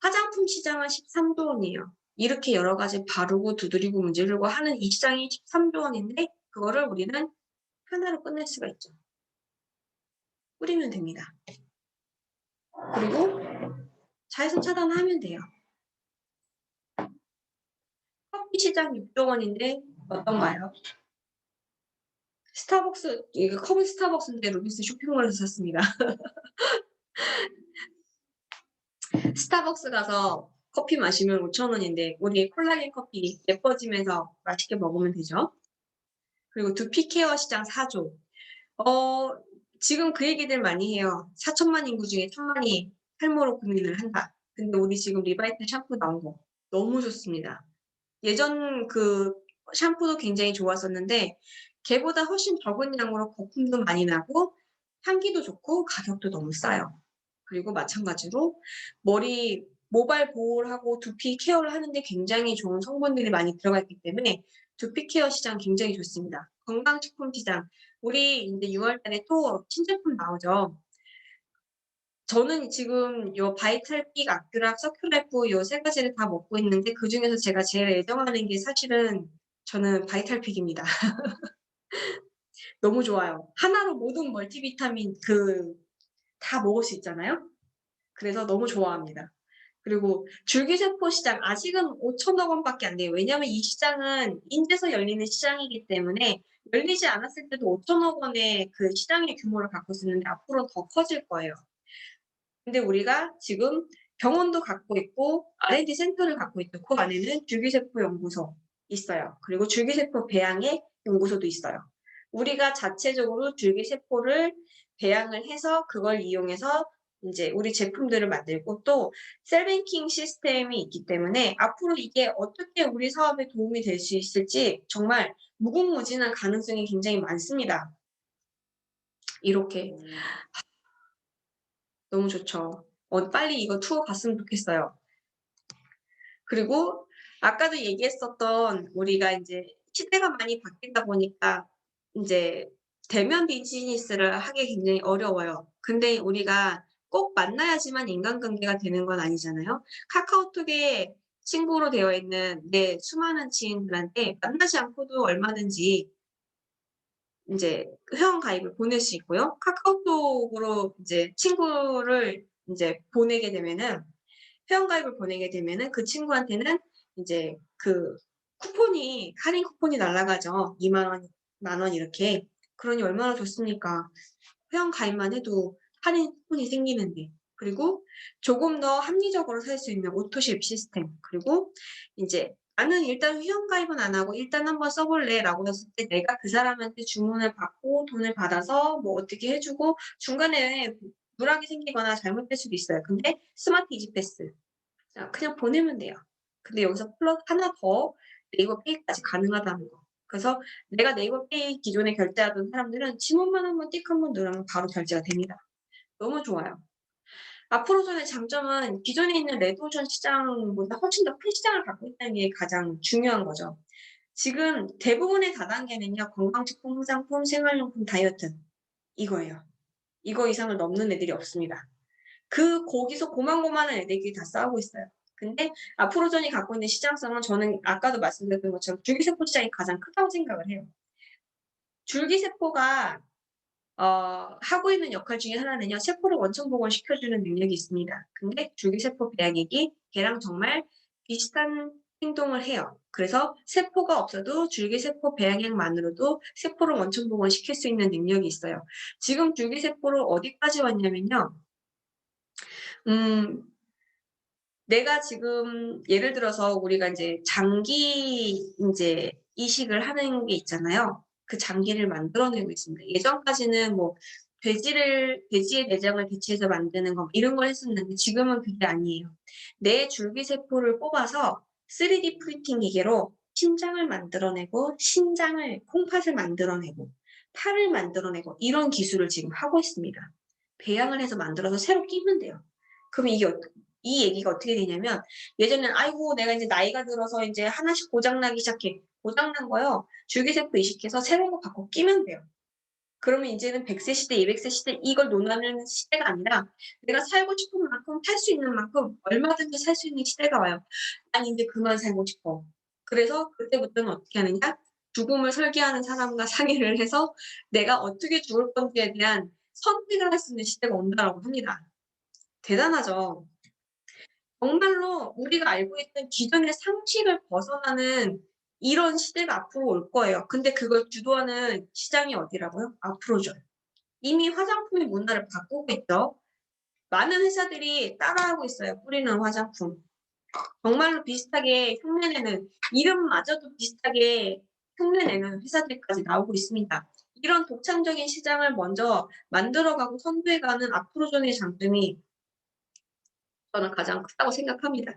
화장품 시장은 13조 원이에요. 이렇게 여러 가지 바르고 두드리고 문지르고 하는 이 시장이 13조 원인데 그거를 우리는 하나로 끝낼 수가 있죠. 뿌리면 됩니다. 그리고 자외선 차단하면 돼요. 커피 시장 6조 원인데 어떤가요? 스타벅스, 이거 컵은 스타벅스인데 루비스 쇼핑몰에서 샀습니다. 스타벅스 가서 커피 마시면 5,000원인데 우리 콜라겐 커피 예뻐지면서 맛있게 먹으면 되죠. 그리고 두피 케어 시장 4조. 지금 그 얘기들 많이 해요. 4천만 인구 중에 1,000만이 탈모로 고민을 한다. 근데 우리 지금 리바이트 샴푸 나온 거 너무 좋습니다. 예전 그 샴푸도 굉장히 좋았었는데 걔보다 훨씬 적은 양으로 거품도 많이 나고 향기도 좋고 가격도 너무 싸요. 그리고 마찬가지로 머리 모발 보호를 하고 두피 케어를 하는데 굉장히 좋은 성분들이 많이 들어가 있기 때문에 두피 케어 시장 굉장히 좋습니다. 건강식품 시장 우리 이제 6월 달에 또 신제품 나오죠. 저는 지금 요 바이탈픽, 아큐락, 서큘라이프 요 세 가지를 다 먹고 있는데 그중에서 제가 제일 애정하는 게 사실은 저는 바이탈픽입니다. 너무 좋아요. 하나로 모든 멀티비타민 다 먹을 수 있잖아요. 그래서 너무 좋아합니다. 그리고 줄기세포 시장 아직은 5천억 원밖에 안 돼요. 왜냐하면 이 시장은 인제서 열리는 시장이기 때문에 열리지 않았을 때도 5천억 원의 그 시장의 규모를 갖고 있었는데 앞으로 더 커질 거예요. 근데 우리가 지금 병원도 갖고 있고 R&D 센터를 갖고 있고 그 안에는 줄기세포 연구소 있어요. 그리고 줄기세포 배양의 연구소도 있어요. 우리가 자체적으로 줄기세포를 배양을 해서 그걸 이용해서 이제 우리 제품들을 만들고 또 셀뱅킹 시스템이 있기 때문에 앞으로 이게 어떻게 우리 사업에 도움이 될 수 있을지 정말 무궁무진한 가능성이 굉장히 많습니다. 이렇게 너무 좋죠. 빨리 이거 투어 갔으면 좋겠어요. 그리고 아까도 얘기했었던 우리가 이제 시대가 많이 바뀌다 보니까 이제 대면 비즈니스를 하기 굉장히 어려워요. 근데 우리가 꼭 만나야지만 인간관계가 되는 건 아니잖아요. 카카오톡에 친구로 되어 있는 내 수많은 지인들한테 만나지 않고도 얼마든지 이제 회원 가입을 보낼 수 있고요. 카카오톡으로 이제 친구를 이제 보내게 되면은 회원 가입을 보내게 되면은 그 친구한테는 이제 그 쿠폰이 할인 쿠폰이 날아가죠. 2만 원, 1만 원 이렇게. 그러니 얼마나 좋습니까? 회원 가입만 해도 할인 쿠폰이 생기는데. 그리고 조금 더 합리적으로 살 수 있는 오토쉽 시스템. 그리고 이제 나는 일단 회원가입은 안 하고 일단 한번 써볼래 라고 했을 때 내가 그 사람한테 주문을 받고 돈을 받아서 뭐 어떻게 해주고 중간에 누락이 생기거나 잘못될 수도 있어요. 근데 스마트 이지패스 그냥 보내면 돼요. 근데 여기서 플러스 하나 더 네이버 페이까지 가능하다는 거. 그래서 내가 네이버 페이 기존에 결제하던 사람들은 지문만 한번 띡 한번 누르면 바로 결제가 됩니다. 너무 좋아요. 앞으로전의 장점은 기존에 있는 레드오션 시장보다 훨씬 더 큰 시장을 갖고 있다는 게 가장 중요한 거죠. 지금 대부분의 다단계는요. 건강식품, 화장품, 생활용품, 다이어트 이거예요. 이거 이상을 넘는 애들이 없습니다. 거기서 고만고만한 애들끼리 다 싸우고 있어요. 근데 앞으로전이 갖고 있는 시장성은 저는 아까도 말씀드렸던 것처럼 줄기세포 시장이 가장 크다고 생각을 해요. 줄기세포가 하고 있는 역할 중에 하나는요. 세포를 원천 복원시켜주는 능력이 있습니다. 근데 줄기세포 배양액이 걔랑 정말 비슷한 행동을 해요. 그래서 세포가 없어도 줄기세포 배양액만으로도 세포를 원천 복원시킬 수 있는 능력이 있어요. 지금 줄기세포를 어디까지 왔냐면요. 내가 지금 예를 들어서 우리가 이제 장기 이제 이식을 하는 게 있잖아요. 그 장기를 만들어내고 있습니다. 예전까지는 뭐 돼지의 내장을 대체해서 만드는 거 이런 걸 했었는데 지금은 그게 아니에요. 내 줄기세포를 뽑아서 3D 프린팅 기계로 심장을 만들어내고 콩팥을 만들어내고 팔을 만들어내고 이런 기술을 지금 하고 있습니다. 배양을 해서 만들어서 새로 끼면 돼요. 그럼 이 얘기가 어떻게 되냐면 예전에는 아이고 내가 이제 나이가 들어서 이제 하나씩 고장나기 시작해. 고장난 거요. 줄기세포 이식해서 새로운 거 바꿔 끼면 돼요. 그러면 이제는 100세 시대, 200세 시대 이걸 논하는 시대가 아니라 내가 살고 싶은 만큼 살 수 있는 만큼 얼마든지 살 수 있는 시대가 와요. 난 이제 그만 살고 싶어. 그래서 그때부터는 어떻게 하느냐? 죽음을 설계하는 사람과 상의를 해서 내가 어떻게 죽을 건지에 대한 선택을 할 수 있는 시대가 온다라고 합니다. 대단하죠? 정말로 우리가 알고 있던 기존의 상식을 벗어나는 이런 시대가 앞으로 올 거예요. 근데 그걸 주도하는 시장이 어디라고요? 앞으로죠. 이미 화장품의 문화를 바꾸고 있죠. 많은 회사들이 따라하고 있어요. 뿌리는 화장품. 정말로 비슷하게 흉내내는 이름마저도 비슷하게 흉내내는 회사들까지 나오고 있습니다. 이런 독창적인 시장을 먼저 만들어가고 선도해가는 앞으로전의 장점이 저는 가장 크다고 생각합니다.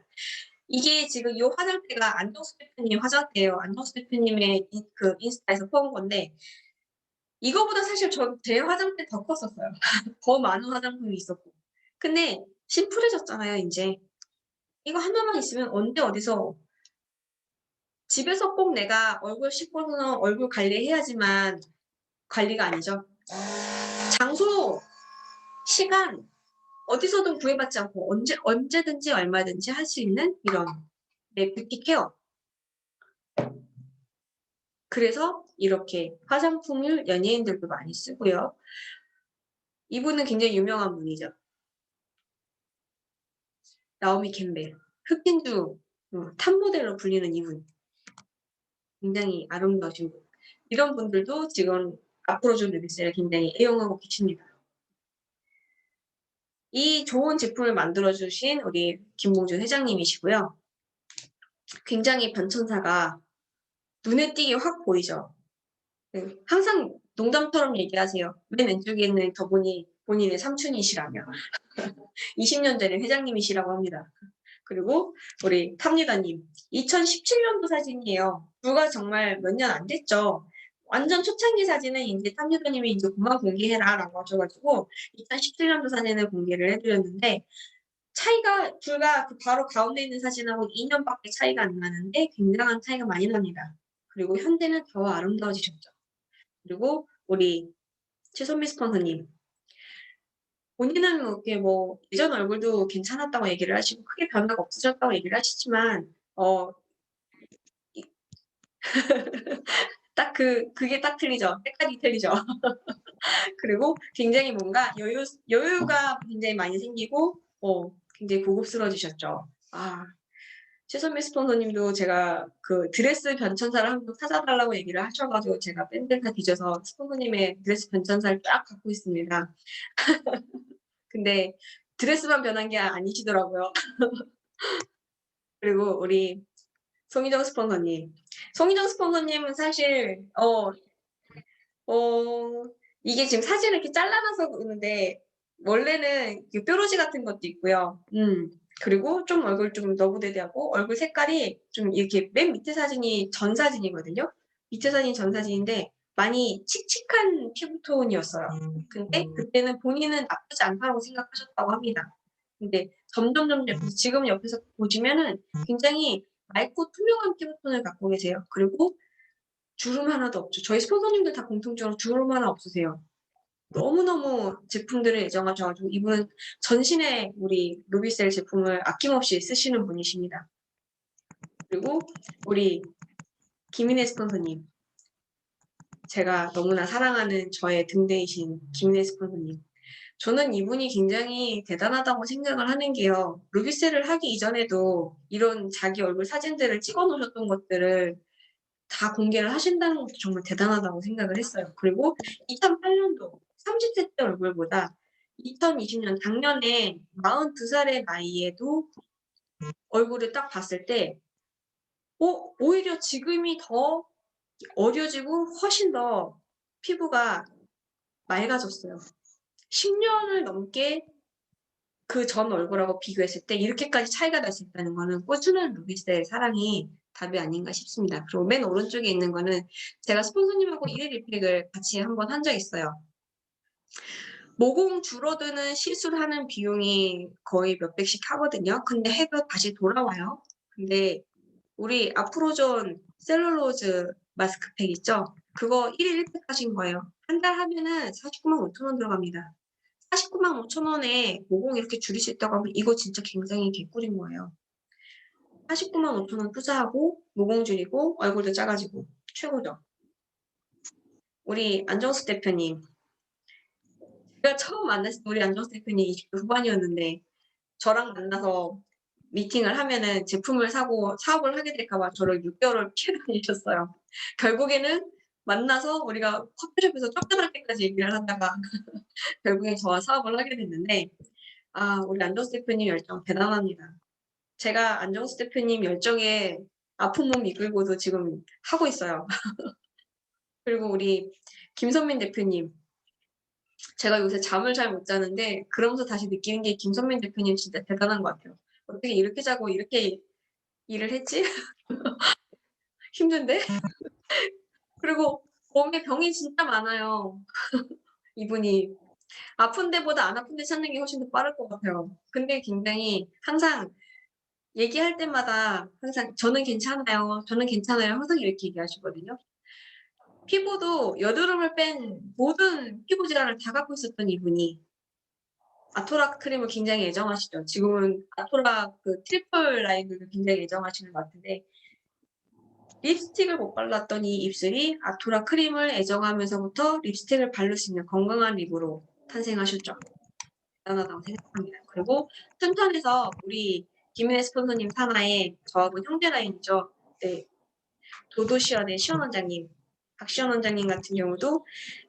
이게 지금 이 화장대가 안정수 대표님 화장대예요. 안정수 대표님의 그 인스타에서 퍼온 건데 이거보다 사실 제 화장대 더 컸었어요. 더 많은 화장품이 있었고. 근데 심플해졌잖아요, 이제. 이거 하나만 있으면 언제 어디서 집에서 꼭 내가 얼굴 씻고는 얼굴 관리해야지만 관리가 아니죠. 장소, 시간, 어디서든 구애받지 않고 언제든지 얼마든지 할 수 있는 이런 뷰티 케어. 그래서 이렇게 화장품을 연예인들도 많이 쓰고요. 이분은 굉장히 유명한 분이죠. 나오미 캠벨. 흑인주 탑모델로 불리는 이분. 굉장히 아름다우신 분. 이런 분들도 지금 앞으로존 르비스를 굉장히 애용하고 계십니다. 이 좋은 제품을 만들어주신 우리 김봉준 회장님이시고요. 굉장히 변천사가 눈에 띄게 확 보이죠. 항상 농담처럼 얘기하세요. 맨 왼쪽에 있는 저분이 본인의 삼촌이시라며. 20년 전에 회장님이시라고 합니다. 그리고 우리 탑리다님 2017년도 사진이에요. 불과 정말 몇 년 안 됐죠. 완전 초창기 사진은 이제 탑리다님이 이제 그만 공개해라라고 하셔가지고 2017년도 사진을 공개를 해드렸는데 차이가 불과 그 바로 가운데 있는 사진하고 2년밖에 차이가 안 나는데 굉장한 차이가 많이 납니다. 그리고 현재는 더 아름다워지셨죠. 그리고 우리 최선미 스폰서님 본인은 이렇게 뭐 예전 얼굴도 괜찮았다고 얘기를 하시고 크게 변화가 없으셨다고 얘기를 하시지만 딱 그게 딱 틀리죠. 색깔이 틀리죠. 그리고 굉장히 뭔가 여유가 굉장히 많이 생기고 굉장히 고급스러워지셨죠. 최선미 스폰서님도 제가 그 드레스 변천사를 한번 찾아달라고 얘기를 하셔가지고 제가 밴드가 뒤져서 스폰서님의 드레스 변천사를 쫙 갖고 있습니다. 근데 드레스만 변한 게 아니시더라고요. 그리고 우리 송희정 스폰서님. 송희정 스폰서님은 사실 이게 지금 사진을 이렇게 잘라놔서 그러는데 원래는 이렇게 뾰루지 같은 것도 있고요. 그리고 좀 얼굴 좀 너부대대하고 얼굴 색깔이 좀 이렇게 맨 밑에 사진이 전 사진이거든요. 밑에 사진이 전 사진인데 많이 칙칙한 피부톤이었어요. 근데 그때는 본인은 나쁘지 않다고 생각하셨다고 합니다. 근데 점점 지금 옆에서 보시면은 굉장히 맑고 투명한 피부톤을 갖고 계세요. 그리고 주름 하나도 없죠. 저희 스폰서님들 다 공통적으로 주름 하나 없으세요. 너무너무 제품들을 애정하셔가지고 이분은 전신에 우리 루비셀 제품을 아낌없이 쓰시는 분이십니다. 그리고 우리 김인혜 스폰서님. 제가 너무나 사랑하는 저의 등대이신 김인혜 스폰서님. 저는 이분이 굉장히 대단하다고 생각을 하는 게요. 루비셀을 하기 이전에도 이런 자기 얼굴 사진들을 찍어 놓으셨던 것들을 다 공개를 하신다는 것도 정말 대단하다고 생각을 했어요. 그리고 2008년도 30세 때 얼굴보다 2020년 작년에 42살의 나이에도 얼굴을 딱 봤을 때 오히려 지금이 더 어려지고 훨씬 더 피부가 맑아졌어요. 10년을 넘게 그 전 얼굴하고 비교했을 때 이렇게까지 차이가 날 수 있다는 거는 꾸준한 루비셀 사랑이 답이 아닌가 싶습니다. 그리고 맨 오른쪽에 있는 거는 제가 스폰서님하고 1일 1팩을 같이 한번 한 적 있어요. 모공 줄어드는 시술하는 비용이 거의 몇백씩 하거든요. 근데 해도 다시 돌아와요. 근데 우리 아프로존 셀룰로즈 마스크팩 있죠? 그거 1일 1팩 하신 거예요. 한 달 하면은 49만 5천 원 들어갑니다. 49만 5천 원에 모공 이렇게 줄일 수 있다고 하면 이거 진짜 굉장히 개꿀인 거예요. 49만 5천 원 투자하고 모공 줄이고 얼굴도 작아지고 최고죠. 우리 안정수 대표님. 제가 처음 만났을 때 우리 안정수 대표님 20대 후반이었는데 저랑 만나서 미팅을 하면은 제품을 사고 사업을 하게 될까 봐 저를 6개월을 피해 다니셨어요. 결국에는 만나서 우리가 커피숍에서 쫓겨날 때까지 얘기를 하다가 결국에 저와 사업을 하게 됐는데 우리 안정수 대표님 열정 대단합니다. 제가 안정수 대표님 열정에 아픈 몸 이끌고도 지금 하고 있어요. 그리고 우리 김선민 대표님. 제가 요새 잠을 잘 못 자는데 그러면서 다시 느끼는 게 김선민 대표님 진짜 대단한 것 같아요. 어떻게 이렇게 자고 이렇게 일을 했지? 힘든데? 그리고 몸에 병이 진짜 많아요. 이분이 아픈 데보다 안 아픈 데 찾는 게 훨씬 더 빠를 것 같아요. 근데 굉장히 항상 얘기할 때마다 항상 저는 괜찮아요. 저는 괜찮아요. 항상 이렇게 얘기하시거든요. 피부도 여드름을 뺀 모든 피부 질환을 다 갖고 있었던 이분이 아토락 크림을 굉장히 애정하시죠. 지금은 아토락 그 트리플 라인을 굉장히 애정하시는 것 같은데 립스틱을 못 발랐던 이 입술이 아토락 크림을 애정하면서부터 립스틱을 바를 수 있는 건강한 립으로 탄생하셨죠. 대단하다고 생각합니다. 그리고 튼튼해서 우리 김은혜 스폰서님 산하에 저하고 형제 라인이죠. 네. 도도시연의 시원 원장님, 박시원 원장님 같은 경우도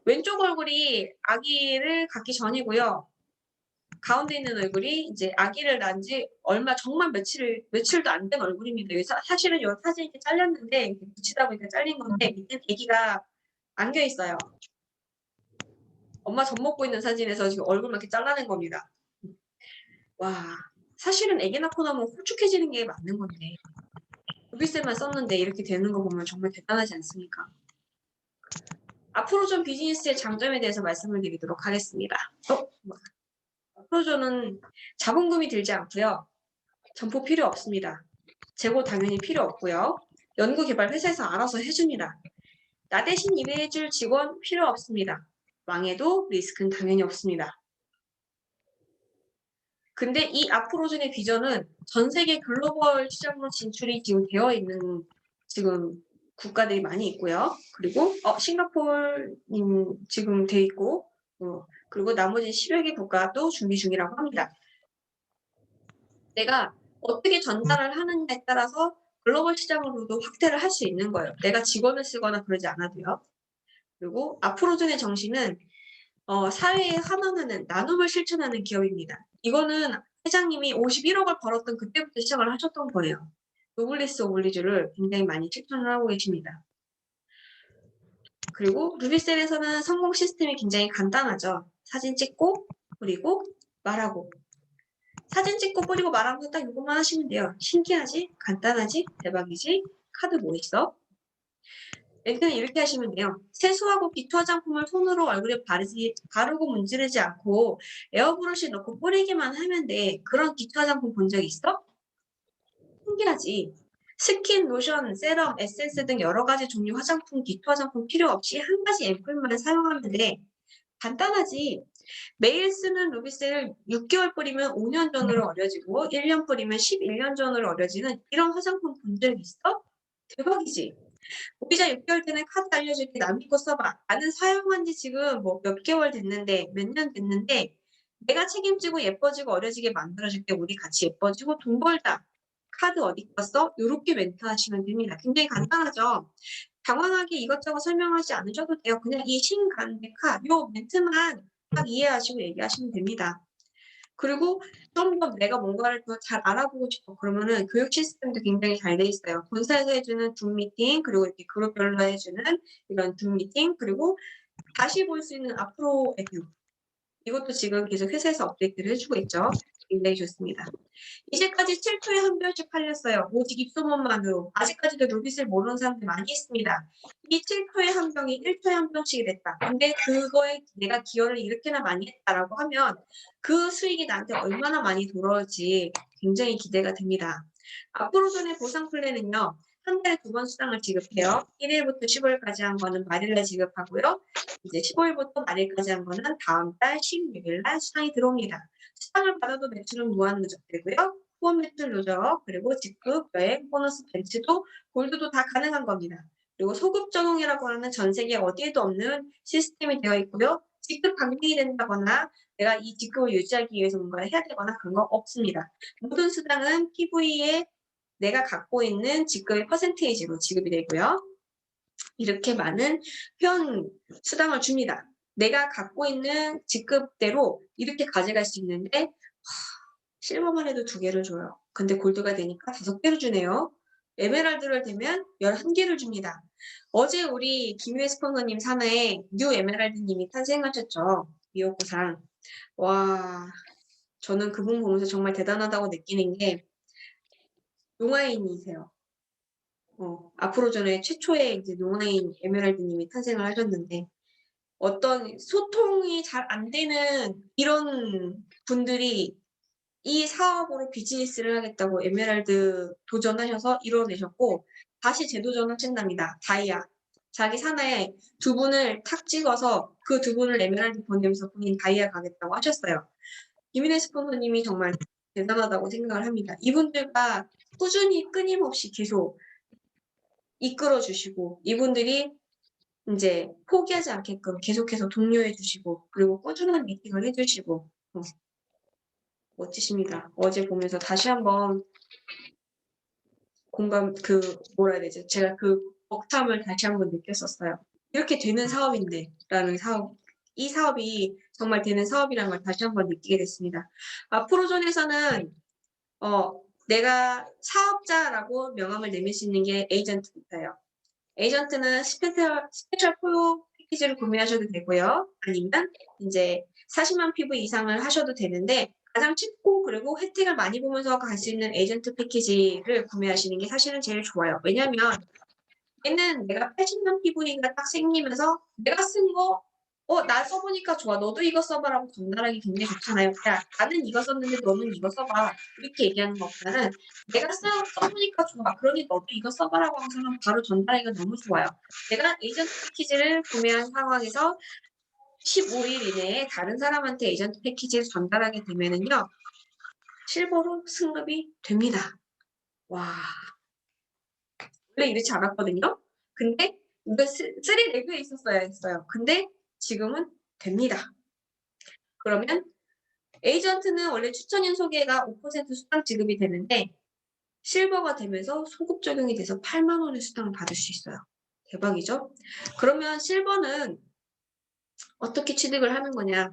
왼쪽 얼굴이 아기를 갖기 전이고요. 가운데 있는 얼굴이 이제 아기를 낳은 지 얼마 정말 며칠도 안 된 얼굴입니다. 사실은 이 사진 이렇게 잘렸는데 붙이다 보니까 잘린 건데 밑에 아기가 안겨 있어요. 엄마 젖 먹고 있는 사진에서 지금 얼굴만 이렇게 잘라낸 겁니다. 와, 사실은 아기 낳고 나면 홀쭉해지는 게 맞는 건데 루비셀만 썼는데 이렇게 되는 거 보면 정말 대단하지 않습니까? 아프로존 비즈니스의 장점에 대해서 말씀을 드리도록 하겠습니다. 아프로존은 자본금이 들지 않고요. 점포 필요 없습니다. 재고 당연히 필요 없고요. 연구개발 회사에서 알아서 해줍니다. 나 대신 일해줄 직원 필요 없습니다. 망해도 리스크는 당연히 없습니다. 근데 이 아프로존의 비전은 전 세계 글로벌 시장으로 진출이 지금 되어 있는 지금 국가들이 많이 있고요. 그리고 싱가포르 지금 돼 있고 그리고 나머지 10여 개 국가도 준비 중이라고 합니다. 내가 어떻게 전달을 하느냐에 따라서 글로벌 시장으로도 확대를 할 수 있는 거예요. 내가 직원을 쓰거나 그러지 않아도요. 그리고 아프로존의 정신은 사회에 환원하는 나눔을 실천하는 기업입니다. 이거는 회장님이 51억을 벌었던 그때부터 시작을 하셨던 거예요. 노블리스 오블리주를 굉장히 많이 추천을 하고 계십니다. 그리고 루비셀에서는 성공 시스템이 굉장히 간단하죠. 사진 찍고 뿌리고 말하고. 사진 찍고 뿌리고 말하고 딱 이것만 하시면 돼요. 신기하지? 간단하지? 대박이지? 카드 뭐 있어? 멘트는 이렇게 하시면 돼요. 세수하고 기초 화장품을 손으로 얼굴에 바르고 문지르지 않고 에어브러쉬 넣고 뿌리기만 하면 돼. 그런 기초 화장품 본 적 있어? 신기하지? 스킨, 로션, 세럼, 에센스 등 여러 가지 종류 화장품, 기초 화장품 필요 없이 한 가지 앰플만 사용하면 돼. 간단하지? 매일 쓰는 루비셀을 6개월 뿌리면 5년 전으로 어려지고 1년 뿌리면 11년 전으로 어려지는 이런 화장품 본 적 있어? 대박이지? 소비자 6개월 전에 카드 알려줄게 남 믿고 써봐. 나는 사용한 지 지금 뭐 몇 개월 됐는데 몇 년 됐는데 내가 책임지고 예뻐지고 어려지게 만들어줄게. 우리 같이 예뻐지고 돈 벌자. 카드 어디 갔어? 요렇게 멘트 하시면 됩니다. 굉장히 간단하죠? 장황하게 이것저것 설명하지 않으셔도 돼요. 그냥 이 신간데카 요 멘트만 딱 이해하시고 얘기하시면 됩니다. 그리고 좀 더 내가 뭔가를 더 잘 알아보고 싶어. 그러면은 교육 시스템도 굉장히 잘 돼 있어요. 본사에서 해주는 줌 미팅, 그리고 이렇게 그룹별로 해주는 이런 줌 미팅, 그리고 다시 볼 수 있는 앞으로 에듀. 이것도 지금 계속 회사에서 업데이트를 해주고 있죠. 굉장히 좋습니다. 이제까지 7초에 한 병씩 팔렸어요. 오직 입소문만으로. 아직까지도 루빗을 모르는 사람들 많이 있습니다. 이 7초에 한 병이 1초에 한 병씩이 됐다. 근데 그거에 내가 기여를 이렇게나 많이 했다라고 하면 그 수익이 나한테 얼마나 많이 돌아올지 굉장히 기대가 됩니다. 앞으로 전에 보상 플랜은요. 한 달에 2번 수당을 지급해요. 1일부터 15일까지 한 거는 말일날 지급하고요. 이제 15일부터 말일까지 한 거는 다음 달 16일날 수당이 들어옵니다. 수당을 받아도 매출은 무한 누적되고요. 후원 매출 누적, 그리고 직급, 여행, 보너스, 벤츠도, 골드도 다 가능한 겁니다. 그리고 소급 적용이라고 하는 전 세계 어디에도 없는 시스템이 되어 있고요. 직급 강등이 된다거나 내가 이 직급을 유지하기 위해서 뭔가를 해야 되거나 그런 거 없습니다. 모든 수당은 PV에 내가 갖고 있는 직급의 퍼센테이지로 지급이 되고요. 이렇게 많은 회원 수당을 줍니다. 내가 갖고 있는 직급대로 이렇게 가져갈 수 있는데 실버만 해도 2개를 줘요. 근데 골드가 되니까 5개를 주네요. 에메랄드를 되면 11개를 줍니다. 어제 우리 김유혜 스폰서님 산하에 뉴 에메랄드님이 탄생하셨죠. 미역구상. 와, 저는 그분 보면서 정말 대단하다고 느끼는 게 농아인이세요. 앞으로 전에 최초의 이제 농아인 에메랄드님이 탄생을 하셨는데 어떤 소통이 잘 안 되는 이런 분들이 이 사업으로 비즈니스를 하겠다고 에메랄드 도전하셔서 이뤄내셨고 다시 재도전하신답니다. 다이아. 자기 산하에 2분을 탁 찍어서 그 2분을 에메랄드 보내면서 본인 다이아 가겠다고 하셨어요. 김인혜 스폰서님이 정말 대단하다고 생각을 합니다. 이분들과 꾸준히 끊임없이 계속 이끌어 주시고 이분들이 이제 포기하지 않게끔 계속해서 독려해 주시고 그리고 꾸준한 미팅을 해 주시고 멋지십니다. 어제 보면서 다시 한번 뭐라 해야 되지? 제가 그 벅참을 다시 한번 느꼈었어요. 이렇게 되는 사업인데 이 사업이 정말 되는 사업이라는 걸 다시 한번 느끼게 됐습니다. 프로존에서는 내가 사업자라고 명함을 내밀 수 있는 게 에이전트부터예요. 에이전트는 스페셜 포유 패키지를 구매하셔도 되고요. 아니면 이제 40만 PV 이상을 하셔도 되는데 가장 쉽고 그리고 혜택을 많이 보면서 갈 수 있는 에이전트 패키지를 구매하시는 게 사실은 제일 좋아요. 왜냐면 얘는 내가 80만 PV가 딱 생기면서 내가 쓴 거 나 써보니까 좋아. 너도 이거 써봐라고 전달하기 굉장히 좋잖아요. 야, 나는 이거 썼는데 너는 이거 써봐. 이렇게 얘기하는 것보다는 내가 써보니까 좋아. 그러니 너도 이거 써봐라고 하고서는 바로 전달하기가 너무 좋아요. 내가 에이전트 패키지를 구매한 상황에서 15일 이내에 다른 사람한테 에이전트 패키지를 전달하게 되면은요. 실버로 승급이 됩니다. 와. 원래 이렇지 않았거든요. 근데 이거 3 레그에 있었어야 했어요. 근데 지금은 됩니다. 그러면 에이전트는 원래 추천인 소개가 5% 수당 지급이 되는데 실버가 되면서 소급 적용이 돼서 8만 원의 수당을 받을 수 있어요. 대박이죠? 그러면 실버는 어떻게 취득을 하는 거냐?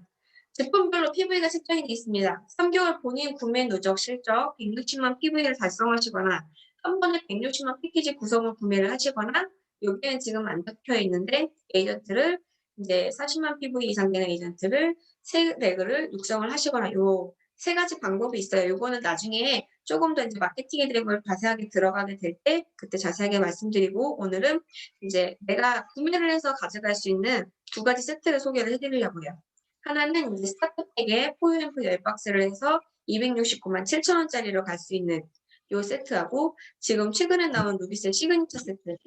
제품별로 PV가 책정이 되어 있습니다. 3개월 본인 구매 누적 실적 160만 PV를 달성하시거나 한 번에 160만 패키지 구성을 구매를 하시거나 여기에는 지금 안 적혀 있는데 에이전트를 이제 40만 PV 이상 되는 에이전트를 세 레그를 육성을 하시거나 요 세 가지 방법이 있어요. 요거는 나중에 조금 더 이제 마케팅에 대한 걸 자세하게 들어가게 될 때 그때 자세하게 말씀드리고 오늘은 이제 내가 구매를 해서 가져갈 수 있는 두 가지 세트를 소개를 해드리려고요. 하나는 이제 스타트팩에 포유앰프 10박스를 해서 269만 7천 원짜리로 갈 수 있는 요 세트하고 지금 최근에 나온 루비셀 시그니처 세트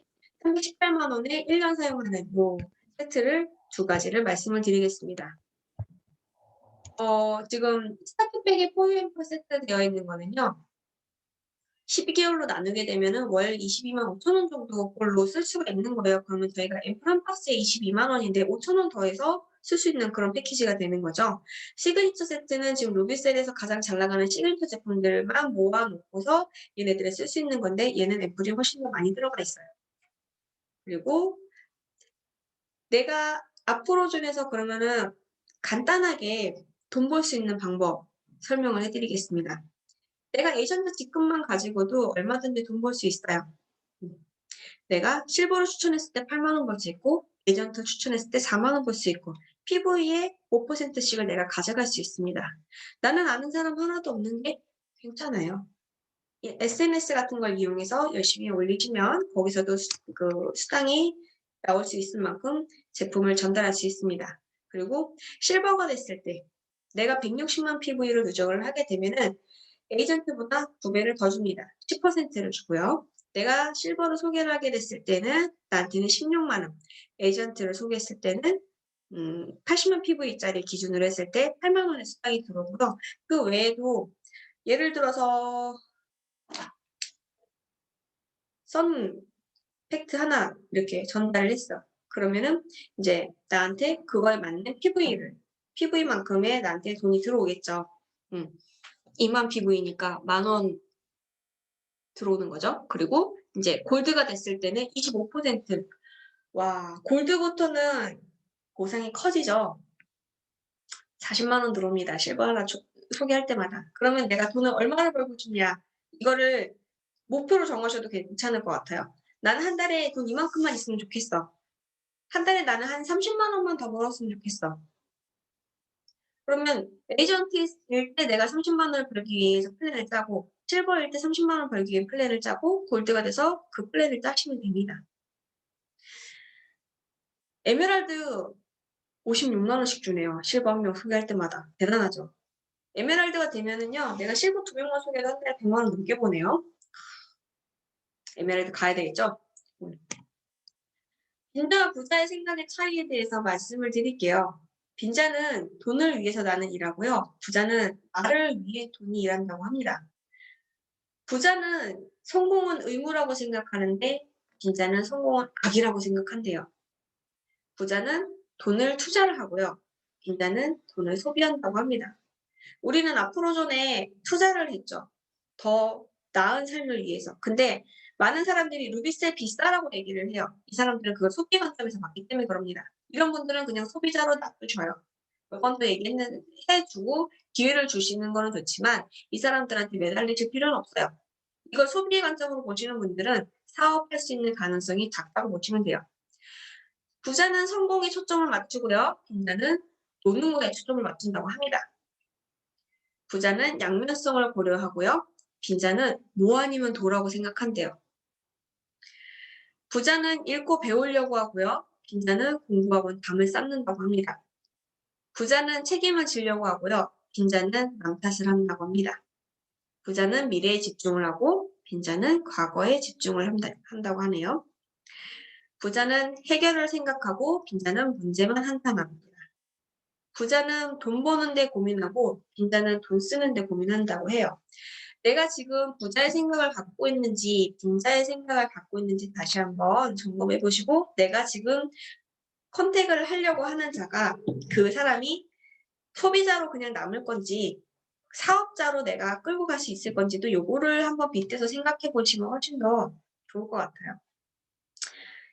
318만 원에 1년 사용하는 요 세트를 두 가지를 말씀을 드리겠습니다. 지금 스타트팩에 포유앰프 세트 되어 있는 거는요. 12개월로 나누게 되면은 월 22만 5천 원 정도로 쓸 수가 있는 거예요. 그러면 저희가 앰플 한 박스에 22만 원인데 5천 원 더해서 쓸 수 있는 그런 패키지가 되는 거죠. 시그니처 세트는 지금 루비셀에서 가장 잘 나가는 시그니처 제품들만 모아놓고서 얘네들을 쓸 수 있는 건데 얘는 앰플이 훨씬 더 많이 들어가 있어요. 그리고 내가 앞으로 중에서 그러면은 간단하게 돈 벌 수 있는 방법 설명을 해드리겠습니다. 내가 에이전트 직급만 가지고도 얼마든지 돈 벌 수 있어요. 내가 실버로 추천했을 때 8만 원 벌 수 있고 에이전트 추천했을 때 4만 원 벌 수 있고 PV에 5%씩을 내가 가져갈 수 있습니다. 나는 아는 사람 하나도 없는 게 괜찮아요. SNS 같은 걸 이용해서 열심히 올리시면 거기서도 그 수당이 나올 수 있을 만큼 제품을 전달할 수 있습니다. 그리고 실버가 됐을 때 내가 160만 PV로 누적을 하게 되면은 에이전트보다 2배를 더 줍니다. 10%를 주고요. 내가 실버로 소개를 하게 됐을 때는 나한테는 16만 원, 에이전트를 소개했을 때는 80만 PV짜리 기준으로 했을 때 8만 원의 수당이 들어오고요. 그 외에도 예를 들어서 선 팩트 하나 이렇게 전달을 했어. 그러면은 이제 나한테 그거에 맞는 PV만큼의 나한테 돈이 들어오겠죠. 2만 PV니까 10,000원 들어오는 거죠. 그리고 이제 골드가 됐을 때는 25%. 와, 골드부터는 보상이 커지죠. 40만 원 들어옵니다. 실버 하나 소개할 때마다. 그러면 내가 돈을 얼마나 벌고 싶냐. 이거를 목표로 정하셔도 괜찮을 것 같아요. 나는 한 달에 돈 이만큼만 있으면 좋겠어. 한 달에 나는 한 30만 원만 더 벌었으면 좋겠어. 그러면 에이전트일 때 내가 30만 원을 벌기 위해서 플랜을 짜고 실버일 때 30만 원 벌기 위해 플랜을 짜고 골드가 돼서 그 플랜을 짜시면 됩니다. 에메랄드 56만 원씩 주네요. 실버 한 명 소개할 때마다. 대단하죠. 에메랄드가 되면은요. 내가 실버 2명만 소개해도 한 달에 100만 원 넘게 보네요. 에메랄드 가야 되겠죠? 빈자와 부자의 생각의 차이에 대해서 말씀을 드릴게요. 빈자는 돈을 위해서 나는 일하고요. 부자는 나를 위해 돈이 일한다고 합니다. 부자는 성공은 의무라고 생각하는데 빈자는 성공은 악이라고 생각한대요. 부자는 돈을 투자를 하고요. 빈자는 돈을 소비한다고 합니다. 우리는 앞으로 전에 투자를 했죠. 더 나은 삶을 위해서. 근데 많은 사람들이 루비셀 비싸라고 얘기를 해요. 이 사람들은 그걸 소비 관점에서 봤기 때문에 그럽니다. 이런 분들은 그냥 소비자로 놔두셔요. 몇 번 더 해주고 기회를 주시는 거는 좋지만 이 사람들한테 매달리실 필요는 없어요. 이걸 소비의 관점으로 보시는 분들은 사업할 수 있는 가능성이 작다고 보시면 돼요. 부자는 성공에 초점을 맞추고요. 빈자는 노는 거에 초점을 맞춘다고 합니다. 부자는 양면성을 고려하고요. 빈자는 뭐 아니면 도라고 생각한대요. 부자는 읽고 배우려고 하고요. 빈자는 공부하고 담을 쌓는다고 합니다. 부자는 책임을 지려고 하고요. 빈자는 남 탓을 한다고 합니다. 부자는 미래에 집중을 하고 빈자는 과거에 집중을 한다고 하네요. 부자는 해결을 생각하고 빈자는 문제만 한탄합니다. 부자는 돈 버는데 고민하고 빈자는 돈 쓰는데 고민한다고 해요. 내가 지금 부자의 생각을 갖고 있는지 빈자의 생각을 갖고 있는지 다시 한번 점검해 보시고 내가 지금 컨택을 하려고 하는 자가 그 사람이 소비자로 그냥 남을 건지 사업자로 내가 끌고 갈 수 있을 건지도 요거를 한번 빗대서 생각해 보시면 훨씬 더 좋을 것 같아요.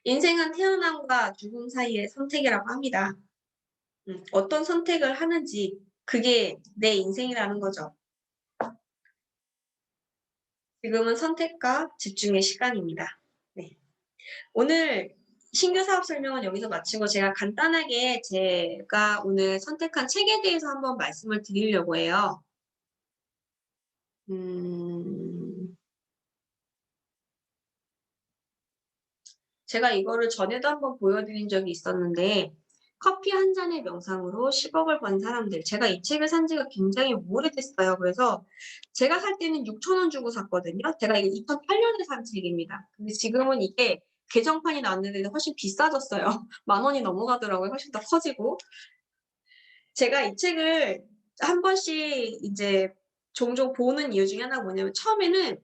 인생은 태어남과 죽음 사이의 선택이라고 합니다. 어떤 선택을 하는지 그게 내 인생이라는 거죠. 지금은 선택과 집중의 시간입니다. 네. 오늘 신규 사업 설명은 여기서 마치고 제가 간단하게 제가 오늘 선택한 책에 대해서 한번 말씀을 드리려고 해요. 제가 이거를 전에도 한번 보여드린 적이 있었는데 커피 한 잔의 명상으로 10억을 번 사람들. 제가 이 책을 산 지가 굉장히 오래됐어요. 그래서 제가 살 때는 6,000원 주고 샀거든요. 제가 이게 2008년에 산 책입니다. 근데 지금은 이게 개정판이 나왔는데 훨씬 비싸졌어요. 10,000원이 넘어가더라고요. 훨씬 더 커지고. 제가 이 책을 한 번씩 이제 종종 보는 이유 중에 하나가 뭐냐면 처음에는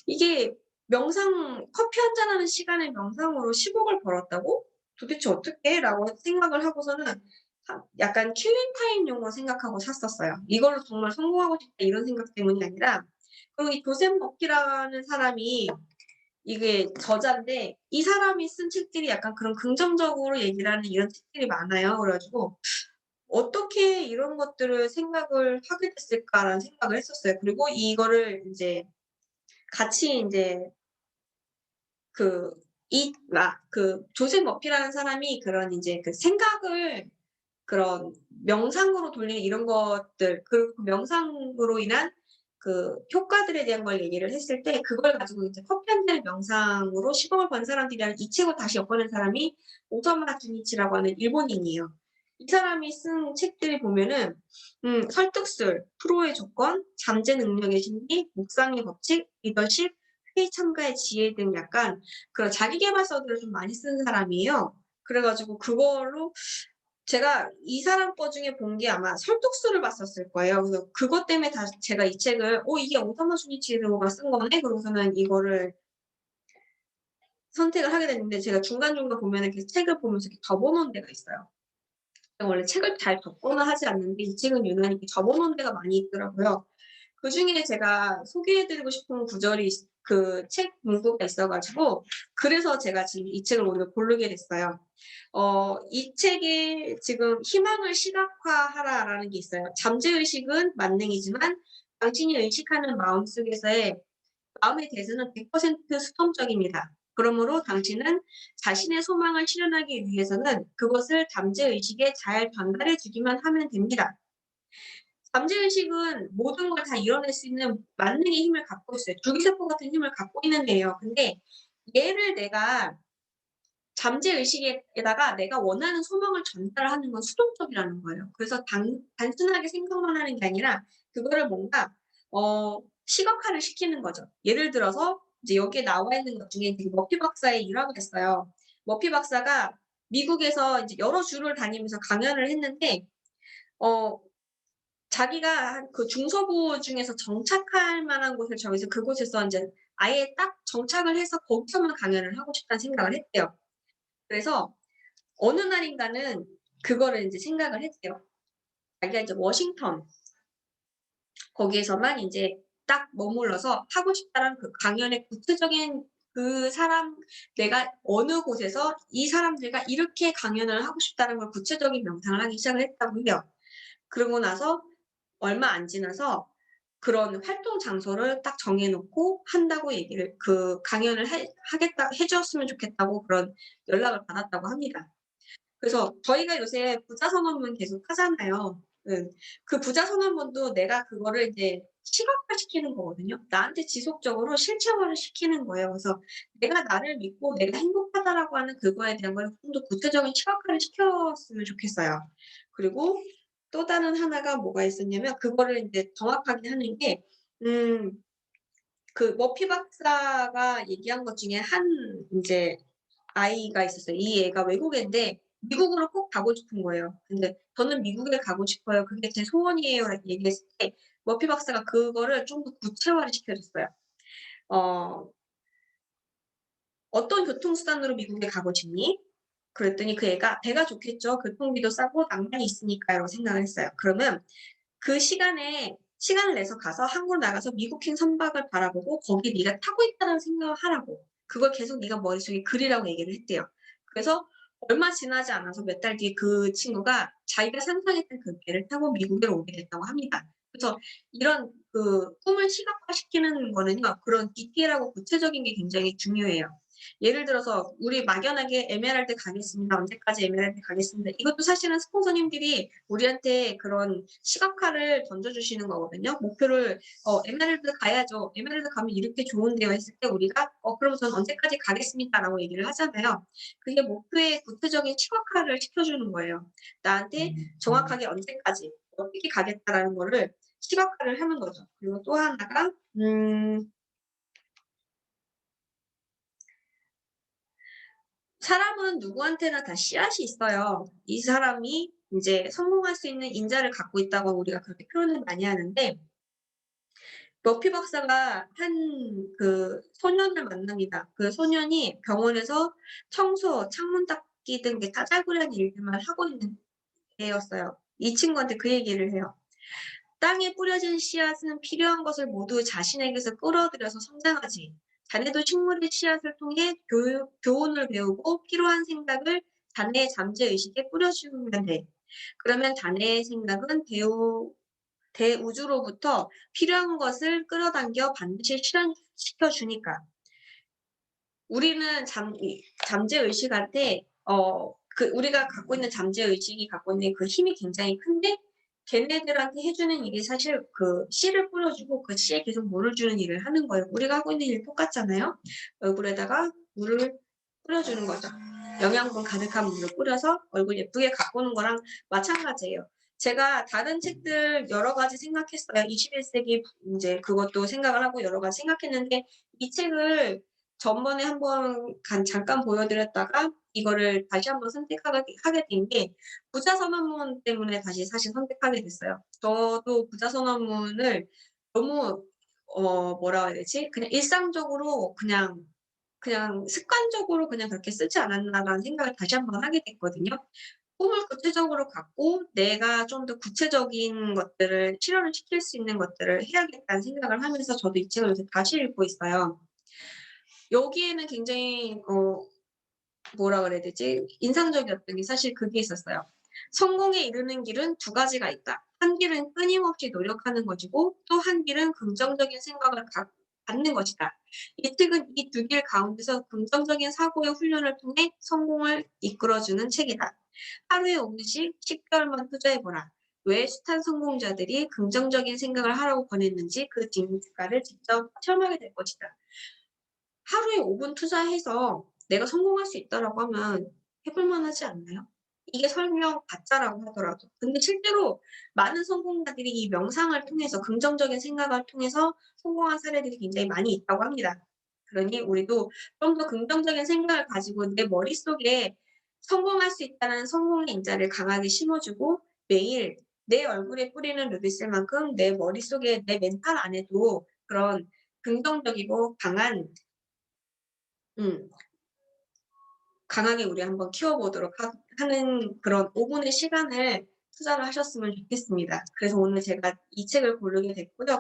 이게 명상 커피 한 잔 하는 시간에 명상으로 10억을 벌었다고? 도대체 어떻게? 라고 생각을 하고서는 약간 킬링 타임용으로 생각하고 샀었어요. 이걸로 정말 성공하고 싶다 이런 생각 때문이 아니라 그리고 이 조셉 머피라는 사람이 이게 저자인데 이 사람이 쓴 책들이 약간 그런 긍정적으로 얘기를 하는 이런 책들이 많아요. 그래 가지고 '어떻게 이런 것들을 생각을 하게 됐을까.'라는 생각을 했었어요. 그리고 이거를 인제 같이 인제 그 조셉 머피라는 사람이 그런 인제 그 생각을 그런 명상으로 돌리는 이런 것들 그리고 그 명상으로 인한 그 효과들에 대한 걸 얘기를 했을 때 그걸 가지고 이제 커피 한 잔의 명상으로 10억을 번 사람들이라는 이 책을 다시 엮어낸 사람이 오사마 주니치라고 하는 일본인이에요. 이 사람이 쓴 책들을 보면은 설득술, 프로의 조건, 잠재 능력의 심리, 묵상의 법칙, 리더십, 회의 참가의 지혜 등 약간 그런 자기 계발서들을 좀 많이 쓴 사람이에요. 그래 가지고 그걸로 제가 이 사람 거 중에 본 게 아마 설득수를 봤었을 거예요. 그래서 그것 때문에 다시 제가 이 책을 '이게 오사마 주니치로가 쓴 거네.' 그러고서는 이거를 선택을 하게 됐는데 제가 중간중간 보면은 그 책을 보면서 이렇게 접어 놓은 데가 있어요. 제가 원래 책을 잘 접거나 하지 않는데 이 책은 유난히 이렇게 접어 놓은 데가 많이 있더라고요. 그중에 제가 소개해 드리고 싶은 구절이 그 책 문구가 있어 가지고 그래서 제가 지금 이 책을 오늘 고르게 됐어요. 이 책에 지금 "희망을 시각화하라."라는 게 있어요. 잠재의식은 만능이지만 당신이 의식하는 마음속에서의 마음의 대수는 100% 수동적입니다. 그러므로 당신은 자신의 소망을 실현하기 위해서는 그것을 잠재의식에 잘 전달해 주기만 하면 됩니다. 잠재의식은 모든 걸 다 이뤄낼 수 있는 만능의 힘을 갖고 있어요. 줄기세포 같은 힘을 갖고 있는 애예요. 근데 얘를 내가 잠재의식에다가 내가 원하는 소망을 전달하는 건 수동적이라는 거예요. 그래서 단순하게 생각만 하는 게 아니라 그거를 뭔가 시각화를 시키는 거죠. 예를 들어서 이제 여기에 나와 있는 것 중에 되게 머피 박사의 일화가 있어요. 머피 박사가 미국에서 이제 여러 주를 다니면서 강연을 했는데 어 자기가 한 그 중서부 중에서 정착할 만한 곳을 정해서 그곳에서 인제 아예 딱 정착을 해서 거기서만 강연을 하고 싶다는 생각을 했대요. 그래서 어느 날인가는 그거를 인제 생각을 했대요. 자기가 이제 워싱턴 거기에서만 인제 딱 머물러서 하고 싶다는 그 강연의 구체적인 그 사람 내가 어느 곳에서 이 사람들과 이렇게 강연을 하고 싶다는 걸 구체적인 명상을 하기 시작을 했다고 해요. 그러고 나서 얼마 안 지나서 그런 활동 장소를 딱 정해 놓고 한다고 얘기를 그 강연을 하겠다 해 줬으면 좋겠다고 그런 연락을 받았다고 합니다. 그래서 저희가 요새 부자 선언문 계속 하잖아요. 그 부자 선언문도 내가 그거를 이제 시각화시키는 거거든요. 나한테 지속적으로 실체화를 시키는 거예요. 그래서 내가 나를 믿고 '내가 행복하다.'라고 하는 그거에 대한 걸 좀 더 구체적인 시각화를 시켰으면 좋겠어요. 그리고 또 다른 하나가 뭐가 있었냐면 그거를 인제 정확하게 하는 게 그 머피 박사가 얘기한 것 중에 한 인제 아이가 있었어요. 이 애가 외국애인데 미국으로 꼭 가고 싶은 거예요. 근데 "저는 미국에 가고 싶어요. 그게 제 소원이에요."라고 얘기했을 때 머피 박사가 그거를 좀 더 구체화를 시켜 줬어요. 어 "어떤 교통수단으로 미국에 가고 싶니?" 그랬더니 그 애가 "배가 좋겠죠. 교통비도 싸고 낭만이 있으니까요."라고 생각을 했어요. 그러면 그 시간에 시간을 내서 가서 한국으로 나가서 미국행 선박을 바라보고 거기에 네가 타고 있다는 생각을 하라고. 그걸 계속 네가 머릿속에 그리라고 얘기를 했대요. 그래서 얼마 지나지 않아서 몇 달 뒤에 그 친구가 자기가 상상했던 그 배를 타고 미국에 오게 됐다고 합니다. 그래서 이런 그 꿈을 시각화시키는 거는요. 그런 디테일하고 구체적인 게 굉장히 중요해요. 예를 들어서 우리 막연하게 에메랄드 가겠습니다. 언제까지 에메랄드 가겠습니다. 이것도 사실은 스폰서님들이 우리한테 그런 시각화를 던져주시는 거거든요. 목표를 에메랄드 가야죠. 에메랄드 가면 이렇게 좋은데요 했을 때 우리가 그럼 전 언제까지 가겠습니다라고 얘기를 하잖아요. 그게 목표의 구체적인 시각화를 시켜주는 거예요. 나한테 정확하게 언제까지 어떻게 가겠다라는 거를 시각화를 하는 거죠. 그리고 또 하나가 사람은 누구한테나 다 씨앗이 있어요. 이 사람이 이제 성공할 수 있는 인자를 갖고 있다고 우리가 그렇게 표현을 많이 하는데 머피 박사가 한 그 소년을 만납니다. 그 소년이 병원에서 청소, 창문 닦기 등 다잘구레한 일들만 하고 있는 애였어요. 이 친구한테 그 얘기를 해요. 땅에 뿌려진 씨앗은 필요한 것을 모두 자신에게서 끌어들여서 성장하지. 자네도 식물의 씨앗을 통해 교훈을 배우고 필요한 생각을 자네의 잠재의식에 뿌려주면 돼. 그러면 자네의 생각은 대우주로부터 필요한 것을 끌어당겨 반드시 실현시켜 주니까. 우리는 잠재의식한테 우리가 갖고 있는 잠재의식이 갖고 있는 그 힘이 굉장히 큰데 걔네들한테 해주는 일이 사실 그 씨를 뿌려주고 그 씨에 계속 물을 주는 일을 하는 거예요. 우리가 하고 있는 일 똑같잖아요. 얼굴에다가 물을 뿌려주는 거죠. 영양분 가득한 물을 뿌려서 얼굴 예쁘게 가꾸는 거랑 마찬가지예요. 제가 다른 책들 여러 가지 생각했어요. 21세기 이제 그것도 생각을 하고 여러 가지 생각했는데 이 책을 전번에 한번 잠깐 보여드렸다가 이거를 다시 한번 선택하게 된 게 부자선언문 때문에 다시 사실 선택하게 됐어요. 저도 부자선언문을 너무 뭐라 해야 되지? 그냥 일상적으로 그냥 습관적으로 그냥 그렇게 쓰지 않았나라는 생각을 다시 한번 하게 됐거든요. 꿈을 구체적으로 갖고 내가 좀 더 구체적인 것들을 실현을 시킬 수 있는 것들을 해야겠다는 생각을 하면서 저도 이 책을 요새 다시 읽고 있어요. 여기에는 굉장히 뭐라 그래야 되지? 인상적이었던 게 사실 그게 있었어요. 성공에 이르는 길은 두 가지가 있다. 한 길은 끊임없이 노력하는 것이고 또 한 길은 긍정적인 생각을 갖는 것이다. 이 책은 이 두 길 가운데서 긍정적인 사고의 훈련을 통해 성공을 이끌어주는 책이다. 하루에 5분씩 10개월만 투자해보라. 왜 숱한 성공자들이 긍정적인 생각을 하라고 권했는지 그 뒷문가를 직접 체험하게 될 것이다. 하루에 5분 투자해서 내가 성공할 수 있다라고 하면 해볼 만하지 않나요? 이게 설령 가짜라고 하더라도. 근데 실제로 많은 성공자들이 이 명상을 통해서 긍정적인 생각을 통해서 성공한 사례들이 굉장히 많이 있다고 합니다. 그러니 우리도 좀 더 긍정적인 생각을 가지고 내 머릿속에 성공할 수 있다는 성공의 인자를 강하게 심어주고 매일 내 얼굴에 뿌리는 루비셀만큼 내 머릿속에 내 멘탈 안에도 그런 긍정적이고 강하게 우리 한번 키워보도록 하는 그런 5분의 시간을 투자를 하셨으면 좋겠습니다. 그래서 오늘 제가 이 책을 고르게 됐고요.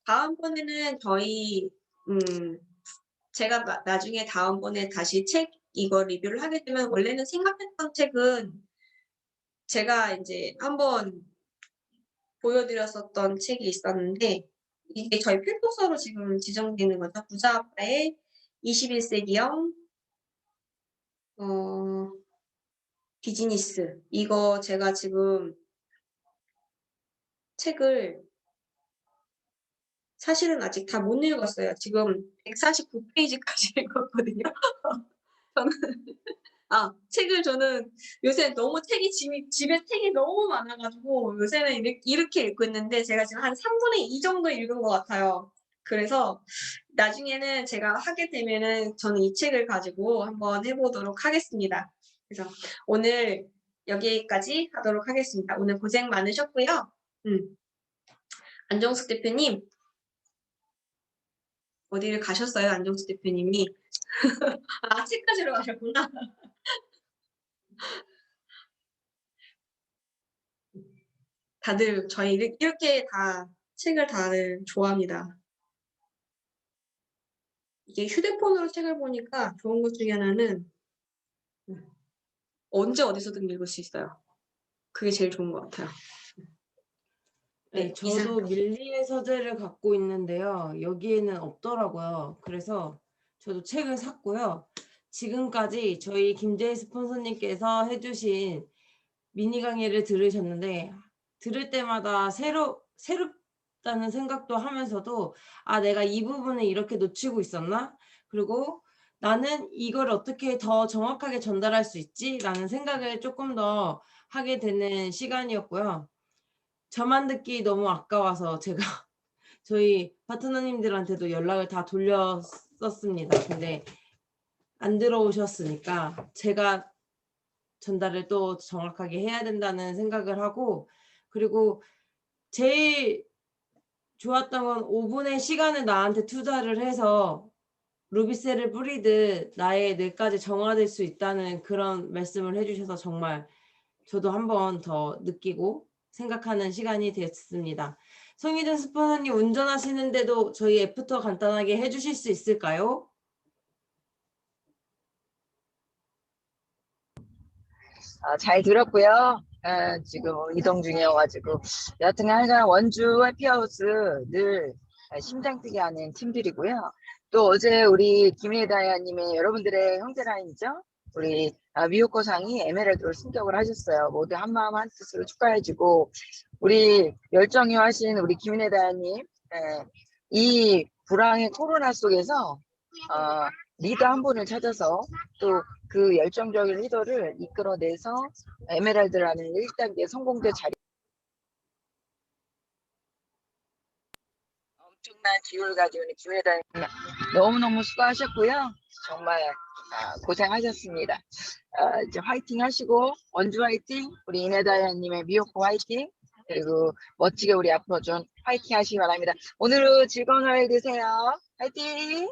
다음번에는 제가 나중에 다음번에 다시 책 이거 리뷰를 하게 되면 원래는 생각했던 책은 제가 이제 한번 보여드렸었던 책이 있었는데 이게 저희 필독서로 지금 지정되는 거죠. 부자 아빠의 21세기형 비즈니스. 이거 제가 지금 책을 사실은 아직 다 못 읽었어요. 지금 149페이지까지 읽었거든요. 저는 요새 너무 집에 책이 너무 많아가지고 요새는 이렇게 읽고 있는데 제가 지금 한 3분의 2 정도 읽은 것 같아요. 그래서 나중에는 제가 하게 되면은 저는 이 책을 가지고 한번 해보도록 하겠습니다. 그래서 오늘 여기까지 하도록 하겠습니다. 오늘 고생 많으셨고요. 안정숙 대표님 어디를 가셨어요? 안정숙 대표님이 책 가지러 가셨구나. 다들 저희 이렇게 다 책을 다들 좋아합니다. 이게 휴대폰으로 책을 보니까 좋은 것 중에 하나는 언제 어디서든 읽을 수 있어요. 그게 제일 좋은 것 같아요. 네, 저도 밀리의 서재를 갖고 있는데요. 여기에는 없더라고요. 그래서 저도 책을 샀고요. 지금까지 저희 김재희 스폰서님께서 해주신 미니 강의를 들으셨는데 들을 때마다 새롭다는 생각도 하면서도 아, 내가 이 부분을 이렇게 놓치고 있었나? 그리고 나는 이걸 어떻게 더 정확하게 전달할 수 있지? 라는 생각을 조금 더 하게 되는 시간이었고요. 저만 듣기 너무 아까워서 제가 저희 파트너님들한테도 연락을 다 돌렸었습니다. 근데 안 들어오셨으니까 제가 전달을 또 정확하게 해야 된다는 생각을 하고, 그리고 제일 좋았던 건 5분의 시간을 나한테 투자를 해서 루비셀을 뿌리듯 나의 뇌까지 정화될 수 있다는 그런 말씀을 해주셔서 정말 저도 한 번 더 느끼고 생각하는 시간이 됐습니다. 송희준 스포너님 운전하시는데도 저희 애프터 간단하게 해주실 수 있을까요? 잘 들었고요. 지금 이동 중이어가지고 여하튼 항상 원주 해피하우스 늘 심장 뛰게 하는 팀들이고요. 또 어제 우리 김혜다님의 여러분들의 형제라인이죠. 우리 미호코상이 에메랄드로 승격을 하셨어요. 모두 한마음 한뜻으로 축하해주고 우리 열정이 하신 우리 김혜다님 이 불황의 코로나 속에서 리더 한 분을 찾아서 또 그 열정적인 리더를 이끌어내서 에메랄드라는 1단계 성공대 자리 엄청난 기운을 가지고 있는 김혜다님 너무너무 수고하셨고요. 정말 고생하셨습니다. 이제 화이팅 하시고 원주 화이팅, 우리 이네다야님의 미호코 화이팅, 그리고 멋지게 우리 앞으로 좀 화이팅 하시기 바랍니다. 오늘은 즐거운 하루 되세요. 화이팅!